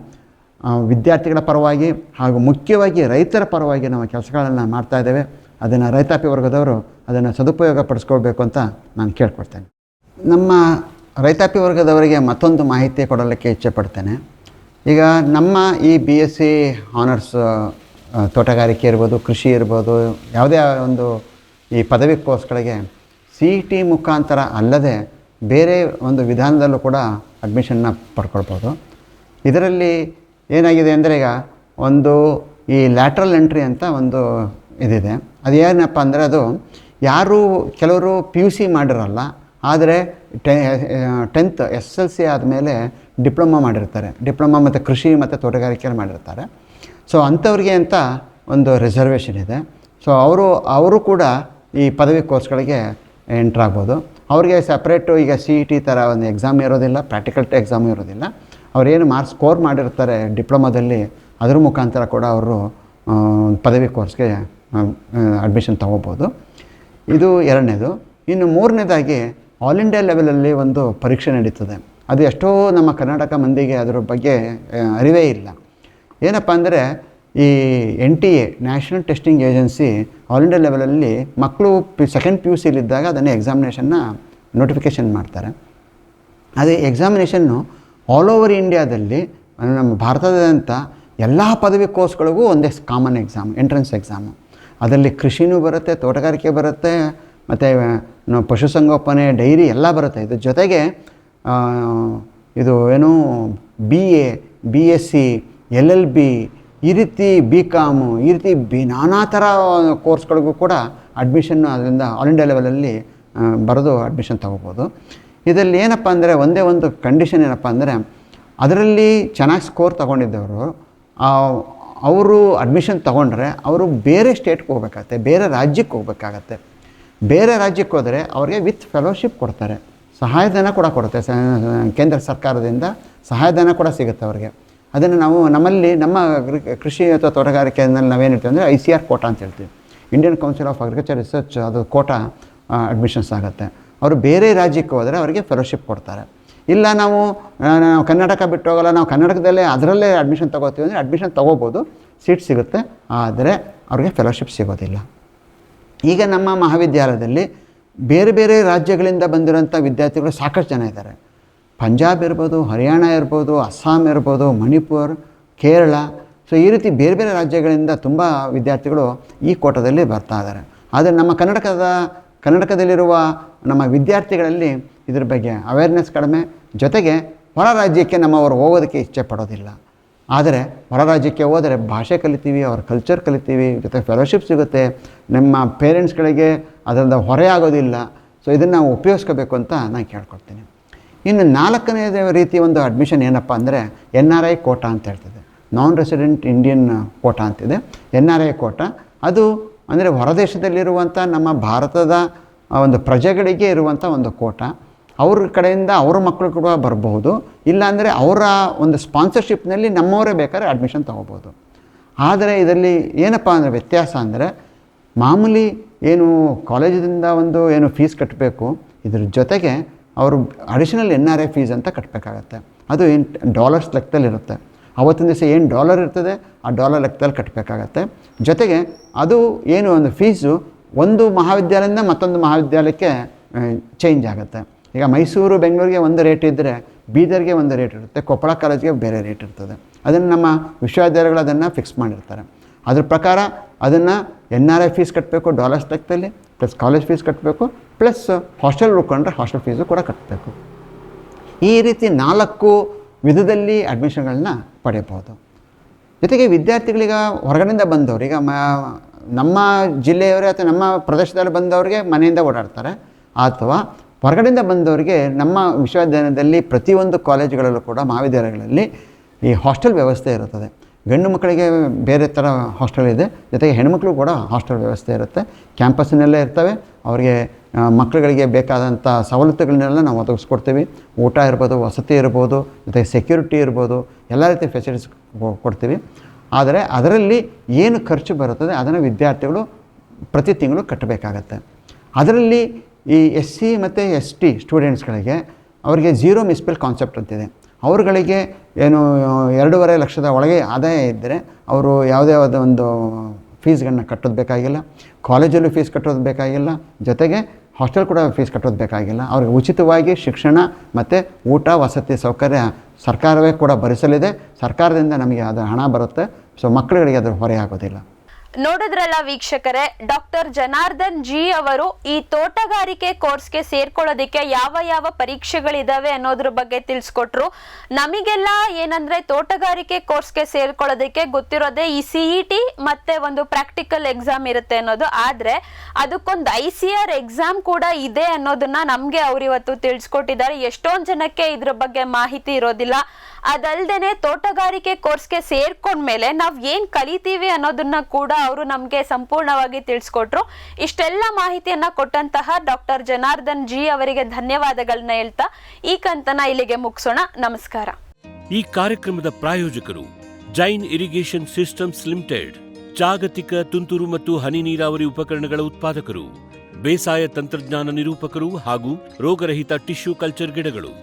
ವಿದ್ಯಾರ್ಥಿಗಳ ಪರವಾಗಿ ಹಾಗೂ ಮುಖ್ಯವಾಗಿ ರೈತರ ಪರವಾಗಿ ನಾವು ಕೆಲಸಗಳನ್ನು ಮಾಡ್ತಾಯಿದ್ದೇವೆ. ಅದನ್ನು ರೈತಾಪಿ ವರ್ಗದವರು ಅದನ್ನು ಸದುಪಯೋಗ ಪಡಿಸ್ಕೊಳ್ಬೇಕು ಅಂತ ನಾನು ಕೇಳ್ಕೊಡ್ತೇನೆ. ನಮ್ಮ ರೈತಾಪಿ ವರ್ಗದವರಿಗೆ ಮತ್ತೊಂದು ಮಾಹಿತಿ ಕೊಡಲಿಕ್ಕೆ ಇಚ್ಛೆಪಡ್ತೇನೆ. ಈಗ ನಮ್ಮ ಈ BSc ಆನರ್ಸ್ ತೋಟಗಾರಿಕೆ ಇರ್ಬೋದು, ಕೃಷಿ ಇರ್ಬೋದು, ಯಾವುದೇ ಒಂದು ಈ ಪದವಿ ಕೋರ್ಸ್ಗಳಿಗೆ CET ಮುಖಾಂತರ ಅಲ್ಲದೆ ಬೇರೆ ಒಂದು ವಿಧಾನದಲ್ಲೂ ಕೂಡ ಅಡ್ಮಿಷನ್ನ ಪಡ್ಕೊಳ್ಬೋದು. ಇದರಲ್ಲಿ ಏನಾಗಿದೆ ಅಂದರೆ ಈಗ ಒಂದು ಈ ಲ್ಯಾಟ್ರಲ್ ಎಂಟ್ರಿ ಅಂತ ಒಂದು ಇದಿದೆ. ಅದು ಏನಪ್ಪ ಅಂದರೆ ಅದು ಯಾರು ಕೆಲವರು PUC ಮಾಡಿರಲ್ಲ, ಆದರೆ 10th SSLC ಆದಮೇಲೆ ಡಿಪ್ಲೊಮಾ ಮಾಡಿರ್ತಾರೆ, ಡಿಪ್ಲೊಮಾ ಮತ್ತು ಕೃಷಿ ಮತ್ತು ತೋಟಗಾರಿಕೆಯಲ್ಲಿ ಮಾಡಿರ್ತಾರೆ. ಸೊ ಅಂಥವ್ರಿಗೆ ಅಂತ ಒಂದು ರಿಸರ್ವೇಷನ್ ಇದೆ. ಸೊ ಅವರು ಕೂಡ ಈ ಪದವಿ ಕೋರ್ಸ್ಗಳಿಗೆ ಎಂಟ್ರಾಗ್ಬೋದು. ಅವ್ರಿಗೆ ಸಪ್ರೇಟು ಈಗ CET ಥರ ಒಂದು ಎಕ್ಸಾಮ್ ಇರೋದಿಲ್ಲ, ಪ್ರಾಕ್ಟಿಕಲ್ ಎಕ್ಸಾಮು ಇರೋದಿಲ್ಲ. ಅವರೇನು ಮಾರ್ಕ್ಸ್ ಸ್ಕೋರ್ ಮಾಡಿರ್ತಾರೆ ಡಿಪ್ಲೊಮಾದಲ್ಲಿ, ಅದ್ರ ಮುಖಾಂತರ ಕೂಡ ಅವರು ಪದವಿ ಕೋರ್ಸ್ಗೆ ಅಡ್ಮಿಷನ್ ತೊಗೋಬೋದು. ಇದು ಎರಡನೇದು. ಇನ್ನು ಮೂರನೇದಾಗಿ ಆಲ್ ಇಂಡಿಯಾ ಲೆವೆಲಲ್ಲಿ ಒಂದು ಪರೀಕ್ಷೆ ನಡೀತದೆ. ಅದು ಎಷ್ಟೋ ನಮ್ಮ ಕರ್ನಾಟಕ ಮಂದಿಗೆ ಅದರ ಬಗ್ಗೆ ಅರಿವೇ ಇಲ್ಲ. ಏನಪ್ಪ ಅಂದರೆ ಈ NTA national testing agency all India ಲೆವೆಲಲ್ಲಿ ಮಕ್ಕಳು ಸೆಕೆಂಡ್ PUCಲಿದ್ದಾಗ ಅದನ್ನು ಎಕ್ಸಾಮಿನೇಷನ್ನ ನೋಟಿಫಿಕೇಷನ್ ಮಾಡ್ತಾರೆ. ಅದೇ ಎಕ್ಸಾಮಿನೇಷನ್ನು ಆಲ್ ಓವರ್ ಇಂಡಿಯಾದಲ್ಲಿ ನಮ್ಮ ಭಾರತದಾದ್ಯಂತ ಎಲ್ಲ ಪದವಿ ಕೋರ್ಸ್ಗಳಿಗೂ ಒಂದೇ ಕಾಮನ್ ಎಕ್ಸಾಮ್, ಎಂಟ್ರೆನ್ಸ್ ಎಕ್ಸಾಮು. ಅದರಲ್ಲಿ ಕೃಷಿನೂ ಬರುತ್ತೆ, ತೋಟಗಾರಿಕೆ ಬರುತ್ತೆ, ಮತ್ತು ಪಶುಸಂಗೋಪನೆ, ಡೈರಿ ಎಲ್ಲ ಬರುತ್ತೆ. ಇದ್ರ ಜೊತೆಗೆ ಇದು ಏನು BA, BSc, LLB ಈ ರೀತಿ BCom ಈ ರೀತಿ ನಾನಾ ಥರ ಕೋರ್ಸ್ಗಳಿಗೂ ಕೂಡ ಅಡ್ಮಿಷನ್ನು ಅದರಿಂದ ಆಲ್ ಇಂಡಿಯಾ ಲೆವೆಲಲ್ಲಿ ಬರೆದು ಅಡ್ಮಿಷನ್ ತೊಗೋಬೋದು. ಇದರಲ್ಲಿ ಏನಪ್ಪ ಅಂದರೆ ಒಂದೇ ಒಂದು ಕಂಡೀಷನ್ ಏನಪ್ಪ ಅಂದರೆ ಅದರಲ್ಲಿ ಚೆನ್ನಾಗಿ ಸ್ಕೋರ್ ತೊಗೊಂಡಿದ್ದವರು ಅವರು ಅಡ್ಮಿಷನ್ ತೊಗೊಂಡ್ರೆ ಅವರು ಬೇರೆ ಸ್ಟೇಟ್ಗೆ ಹೋಗ್ಬೇಕಾಗತ್ತೆ, ಬೇರೆ ರಾಜ್ಯಕ್ಕೆ ಹೋಗ್ಬೇಕಾಗತ್ತೆ. ಬೇರೆ ರಾಜ್ಯಕ್ಕೆ ಹೋದರೆ ಅವ್ರಿಗೆ ವಿತ್ ಫೆಲೋಶಿಪ್ ಕೊಡ್ತಾರೆ, ಸಹಾಯಧನ ಕೂಡ ಕೊಡುತ್ತೆ, ಕೇಂದ್ರ ಸರ್ಕಾರದಿಂದ ಸಹಾಯಧನ ಕೂಡ ಸಿಗುತ್ತೆ ಅವ್ರಿಗೆ. ಅದನ್ನು ನಾವು ನಮ್ಮಲ್ಲಿ ನಮ್ಮ ಕೃಷಿ ಅಥವಾ ತೋಟಗಾರಿಕೆಯಲ್ಲಿ ನಾವೇನು ಹೇಳ್ತೀವಿ ಅಂದರೆ ICR ಕೋಟಾ ಅಂತ ಹೇಳ್ತೀವಿ, Indian Council of Agriculture Research, ಅದು ಕೋಟಾ ಅಡ್ಮಿಷನ್ಸ್ ಆಗುತ್ತೆ. ಅವರು ಬೇರೆ ರಾಜ್ಯಕ್ಕೆ ಹೋದರೆ ಅವರಿಗೆ ಫೆಲೋಶಿಪ್ ಕೊಡ್ತಾರೆ. ಇಲ್ಲ ನಾವು ಕರ್ನಾಟಕ ಬಿಟ್ಟು ಹೋಗಲ್ಲ, ನಾವು ಕರ್ನಾಟಕದಲ್ಲೇ ಅದರಲ್ಲೇ ಅಡ್ಮಿಷನ್ ತೊಗೋತೀವಿ ಅಂದರೆ ಅಡ್ಮಿಷನ್ ತೊಗೋಬೋದು, ಸೀಟ್ ಸಿಗುತ್ತೆ, ಆದರೆ ಅವ್ರಿಗೆ ಫೆಲೋಶಿಪ್ ಸಿಗೋದಿಲ್ಲ. ಈಗ ನಮ್ಮ ಮಹಾವಿದ್ಯಾಲಯದಲ್ಲಿ ಬೇರೆ ಬೇರೆ ರಾಜ್ಯಗಳಿಂದ ಬಂದಿರೋಂಥ ವಿದ್ಯಾರ್ಥಿಗಳು ಸಾಕಷ್ಟು ಜನ ಇದ್ದಾರೆ. ಪಂಜಾಬ್ ಇರ್ಬೋದು, ಹರಿಯಾಣ ಇರ್ಬೋದು, ಅಸ್ಸಾಂ ಇರ್ಬೋದು, ಮಣಿಪುರ್, ಕೇರಳ, ಸೊ ಈ ರೀತಿ ಬೇರೆ ಬೇರೆ ರಾಜ್ಯಗಳಿಂದ ತುಂಬ ವಿದ್ಯಾರ್ಥಿಗಳು ಈ ಕೋಟಾದಲ್ಲಿ ಬರ್ತಾ ಇದ್ದಾರೆ. ಆದರೆ ನಮ್ಮ ಕರ್ನಾಟಕದಲ್ಲಿರುವ ನಮ್ಮ ವಿದ್ಯಾರ್ಥಿಗಳಲ್ಲಿ ಇದ್ರ ಬಗ್ಗೆ ಅವೇರ್ನೆಸ್ ಕಡಿಮೆ. ಜೊತೆಗೆ ಹೊರ ರಾಜ್ಯಕ್ಕೆ ನಮ್ಮವರು ಹೋಗೋದಕ್ಕೆ ಇಚ್ಛೆ ಪಡೋದಿಲ್ಲ. ಆದರೆ ಹೊರ ರಾಜ್ಯಕ್ಕೆ ಹೋದರೆ ಭಾಷೆ ಕಲಿತೀವಿ, ಅವ್ರ ಕಲ್ಚರ್ ಕಲಿತೀವಿ, ಜೊತೆ ಫೆಲೋಶಿಪ್ ಸಿಗುತ್ತೆ, ನಮ್ಮ ಪೇರೆಂಟ್ಸ್ಗಳಿಗೆ ಅದರಿಂದ ಹೊರೆ ಆಗೋದಿಲ್ಲ. ಸೊ ಇದನ್ನು ನಾವು ಉಪಯೋಗಿಸ್ಕೋಬೇಕು ಅಂತ ನಾನು ಕೇಳ್ಕೊಡ್ತೀನಿ. ಇನ್ನು 4ನೇ ರೀತಿಯ ಒಂದು ಅಡ್ಮಿಷನ್ ಏನಪ್ಪ ಅಂದರೆ NRI ಕೋಟಾ ಅಂತ ಹೇಳ್ತದೆ. ನಾನ್ ರೆಸಿಡೆಂಟ್ ಇಂಡಿಯನ್ ಕೋಟಾ ಅಂತಿದೆ. NRI ಕೋಟಾ ಅದು ಅಂದರೆ ಹೊರದೇಶದಲ್ಲಿರುವಂಥ ನಮ್ಮ ಭಾರತದ ಒಂದು ಪ್ರಜೆಗಳಿಗೆ ಇರುವಂಥ ಒಂದು ಕೋಟಾ. ಅವ್ರ ಕಡೆಯಿಂದ ಅವ್ರ ಮಕ್ಕಳು ಕೂಡ ಬರಬಹುದು, ಇಲ್ಲಾಂದರೆ ಅವರ ಒಂದು ಸ್ಪಾನ್ಸರ್ಶಿಪ್ನಲ್ಲಿ ನಮ್ಮವರೇ ಬೇಕಾದ್ರೆ ಅಡ್ಮಿಷನ್ ತೊಗೋಬೋದು. ಆದರೆ ಇದರಲ್ಲಿ ಏನಪ್ಪ ಅಂದರೆ ವ್ಯತ್ಯಾಸ ಅಂದರೆ ಮಾಮೂಲಿ ಏನು ಕಾಲೇಜಿಂದ ಒಂದು ಏನು ಫೀಸ್ ಕಟ್ಟಬೇಕು, ಇದ್ರ ಜೊತೆಗೆ ಅವರು ಅಡಿಷನಲ್ NRI ಫೀಸ್ ಅಂತ ಕಟ್ಟಬೇಕಾಗತ್ತೆ. ಅದು ಏನು ಡಾಲರ್ಸ್ ಲೆಕ್ಕದಲ್ಲಿರುತ್ತೆ. ಅವತ್ತಿನ ದಿವಸ ಏನು ಡಾಲರ್ ಇರ್ತದೆ ಆ ಡಾಲರ್ ಲೆಕ್ಕದಲ್ಲಿ ಕಟ್ಟಬೇಕಾಗತ್ತೆ. ಜೊತೆಗೆ ಅದು ಏನು ಒಂದು ಫೀಸು ಒಂದು ಮಹಾವಿದ್ಯಾಲಯದಿಂದ ಮತ್ತೊಂದು ಮಹಾವಿದ್ಯಾಲಯಕ್ಕೆ ಚೇಂಜ್ ಆಗುತ್ತೆ. ಈಗ ಮೈಸೂರು ಬೆಂಗಳೂರಿಗೆ ಒಂದು ರೇಟ್ ಇದ್ದರೆ ಬೀದರ್ಗೆ ಒಂದು ರೇಟ್ ಇರುತ್ತೆ, ಕೊಪ್ಪಳ ಕಾಲೇಜಿಗೆ ಬೇರೆ ರೇಟ್ ಇರ್ತದೆ. ಅದನ್ನು ನಮ್ಮ ವಿಶ್ವವಿದ್ಯಾಲಯಗಳು ಅದನ್ನು ಫಿಕ್ಸ್ ಮಾಡಿರ್ತಾರೆ. ಅದ್ರ ಪ್ರಕಾರ ಅದನ್ನು NRI ಫೀಸ್ ಕಟ್ಟಬೇಕು ಡಾಲರ್ಸ್ ಲೆಕ್ಕದಲ್ಲಿ, ಪ್ಲಸ್ ಕಾಲೇಜ್ ಫೀಸ್ ಕಟ್ಟಬೇಕು, ಪ್ಲಸ್ ಹಾಸ್ಟೆಲ್ ಉಳ್ಕೊಂಡ್ರೆ ಹಾಸ್ಟೆಲ್ ಫೀಸು ಕೂಡ ಕಟ್ಟಬೇಕು. ಈ ರೀತಿ 4 ವಿಧದಲ್ಲಿ ಅಡ್ಮಿಷನ್ಗಳನ್ನ ಪಡೆಯಬಹುದು. ಜೊತೆಗೆ ವಿದ್ಯಾರ್ಥಿಗಳೀಗ ಹೊರಗಡೆಯಿಂದ ಬಂದವರು, ಈಗ ನಮ್ಮ ಜಿಲ್ಲೆಯವರೇ ಅಥವಾ ನಮ್ಮ ಪ್ರದೇಶದಲ್ಲಿ ಬಂದವರಿಗೆ ಮನೆಯಿಂದ ಓಡಾಡ್ತಾರೆ, ಅಥವಾ ಹೊರಗಡೆಯಿಂದ ಬಂದವರಿಗೆ ನಮ್ಮ ವಿಶ್ವವಿದ್ಯಾಲಯದಲ್ಲಿ ಪ್ರತಿಯೊಂದು ಕಾಲೇಜುಗಳಲ್ಲೂ ಕೂಡ ಮಹಾವಿದ್ಯಾಲಯಗಳಲ್ಲಿ ಈ ಹಾಸ್ಟೆಲ್ ವ್ಯವಸ್ಥೆ ಇರುತ್ತದೆ. ಗಂಡು ಮಕ್ಕಳಿಗೆ ಬೇರೆ ಥರ ಹಾಸ್ಟೆಲ್ ಇದೆ, ಜೊತೆಗೆ ಹೆಣ್ಮಕ್ಳು ಕೂಡ ಹಾಸ್ಟೆಲ್ ವ್ಯವಸ್ಥೆ ಇರುತ್ತೆ. ಕ್ಯಾಂಪಸ್ಸಿನಲ್ಲೇ ಇರ್ತವೆ. ಅವರಿಗೆ ಮಕ್ಕಳುಗಳಿಗೆ ಬೇಕಾದಂಥ ಸವಲತ್ತುಗಳನ್ನೆಲ್ಲ ನಾವು ಒದಗಿಸ್ಕೊಡ್ತೀವಿ. ಊಟ ಇರ್ಬೋದು, ವಸತಿ ಇರ್ಬೋದು, ಜೊತೆಗೆ ಸೆಕ್ಯೂರಿಟಿ ಇರ್ಬೋದು, ಎಲ್ಲ ರೀತಿಯ ಫೆಸಿಲಿಟೀಸ್ ಕೊಡ್ತೀವಿ. ಆದರೆ ಅದರಲ್ಲಿ ಏನು ಖರ್ಚು ಬರುತ್ತದೆ ಅದನ್ನು ವಿದ್ಯಾರ್ಥಿಗಳು ಪ್ರತಿ ತಿಂಗಳು ಕಟ್ಟಬೇಕಾಗತ್ತೆ. ಅದರಲ್ಲಿ ಈ SC ಮತ್ತು ST ಸ್ಟೂಡೆಂಟ್ಸ್ಗಳಿಗೆ ಅವರಿಗೆ 0 ಮಿಸ್ಪೆಲ್ ಕಾನ್ಸೆಪ್ಟ್ ಅಂತಿದೆ. ಅವ್ರುಗಳಿಗೆ ಏನು 2.5 ಲಕ್ಷದ ಒಳಗೆ ಆದಾಯ ಇದ್ದರೆ ಅವರು ಯಾವುದೇ ಒಂದು ಫೀಸ್ಗಳನ್ನ ಕಟ್ಟೋದು ಬೇಕಾಗಿಲ್ಲ, ಕಾಲೇಜಲ್ಲೂ ಫೀಸ್ ಕಟ್ಟೋದು ಬೇಕಾಗಿಲ್ಲ, ಜೊತೆಗೆ ಹಾಸ್ಟೆಲ್ ಕೂಡ ಫೀಸ್ ಕಟ್ಟೋದು ಬೇಕಾಗಿಲ್ಲ. ಅವ್ರಿಗೆ ಉಚಿತವಾಗಿ ಶಿಕ್ಷಣ ಮತ್ತು ಊಟ ವಸತಿ ಸೌಕರ್ಯ ಸರ್ಕಾರವೇ ಕೂಡ ಭರಿಸಲಿದೆ. ಸರ್ಕಾರದಿಂದ ನಮಗೆ ಅದು ಹಣ ಬರುತ್ತೆ. ಸೊ ಮಕ್ಕಳುಗಳಿಗೆ ಅದರ ಹೊರೆ ಆಗೋದಿಲ್ಲ. ನೋಡಿದ್ರಲ್ಲ ವೀಕ್ಷಕರೇ, ಡಾಕ್ಟರ್ ಜನಾರ್ದನ್ ಜಿ ಅವರು ಈ ತೋಟಗಾರಿಕೆ ಕೋರ್ಸ್ಗೆ ಸೇರ್ಕೊಳ್ಳೋದಕ್ಕೆ ಯಾವ ಪರೀಕ್ಷೆಗಳಿದಾವೆ ಅನ್ನೋದ್ರ ಬಗ್ಗೆ ತಿಳಿಸ್ಕೊಟ್ರು. ನಮಗೆಲ್ಲ ಏನಂದ್ರೆ ತೋಟಗಾರಿಕೆ ಕೋರ್ಸ್ಗೆ ಸೇರ್ಕೊಳ್ಳೋದಕ್ಕೆ ಗೊತ್ತಿರೋದೇ ಈ CET ಮತ್ತೆ ಒಂದು ಪ್ರಾಕ್ಟಿಕಲ್ ಎಕ್ಸಾಮ್ ಇರುತ್ತೆ ಅನ್ನೋದು. ಆದ್ರೆ ಅದಕ್ಕೊಂದು ICR ಎಕ್ಸಾಮ್ ಕೂಡ ಇದೆ ಅನ್ನೋದನ್ನ ನಮ್ಗೆ ಅವ್ರು ಇವತ್ತು ತಿಳಿಸ್ಕೊಟ್ಟಿದ್ದಾರೆ. ಎಷ್ಟೊಂದು ಜನಕ್ಕೆ ಇದ್ರ ಬಗ್ಗೆ ಮಾಹಿತಿ ಇರೋದಿಲ್ಲ. ಅದಲ್ದೇನೆ ತೋಟಗಾರಿಕೆ ಕೋರ್ಸ್ಗೆ ಸೇರ್ಕೊಂಡ್ಮೇಲೆ ನಾವ್ ಏನ್ ಕಲಿತೀವಿ ಅನ್ನೋದನ್ನ ಕೂಡ ಅವರು ನಮ್ಗೆ ಸಂಪೂರ್ಣವಾಗಿ ತಿಳಿಸ್ಕೊಟ್ರು. ಇಷ್ಟೆಲ್ಲ ಮಾಹಿತಿಯನ್ನ ಕೊಟ್ಟಂತಹ ಡಾಕ್ಟರ್ ಜನಾರ್ದನ್ ಜಿ ಅವರಿಗೆ ಧನ್ಯವಾದಗಳನ್ನ ಹೇಳ್ತಾ ಈ ಕಂತನ ಇಲ್ಲಿಗೆ ಮುಗಿಸೋಣ. ನಮಸ್ಕಾರ. ಈ ಕಾರ್ಯಕ್ರಮದ ಪ್ರಾಯೋಜಕರು ಜೈನ್ ಇರಿಗೇಷನ್ ಸಿಸ್ಟಮ್ಸ್ ಲಿಮಿಟೆಡ್, ಜಾಗತಿಕ ತುಂತುರು ಮತ್ತು ಹನಿ ನೀರಾವರಿ ಉಪಕರಣಗಳ ಉತ್ಪಾದಕರು, ಬೇಸಾಯ ತಂತ್ರಜ್ಞಾನ ನಿರೂಪಕರು ಹಾಗೂ ರೋಗರಹಿತ ಟಿಶ್ಯೂ ಕಲ್ಚರ್ ಗಿಡಗಳು.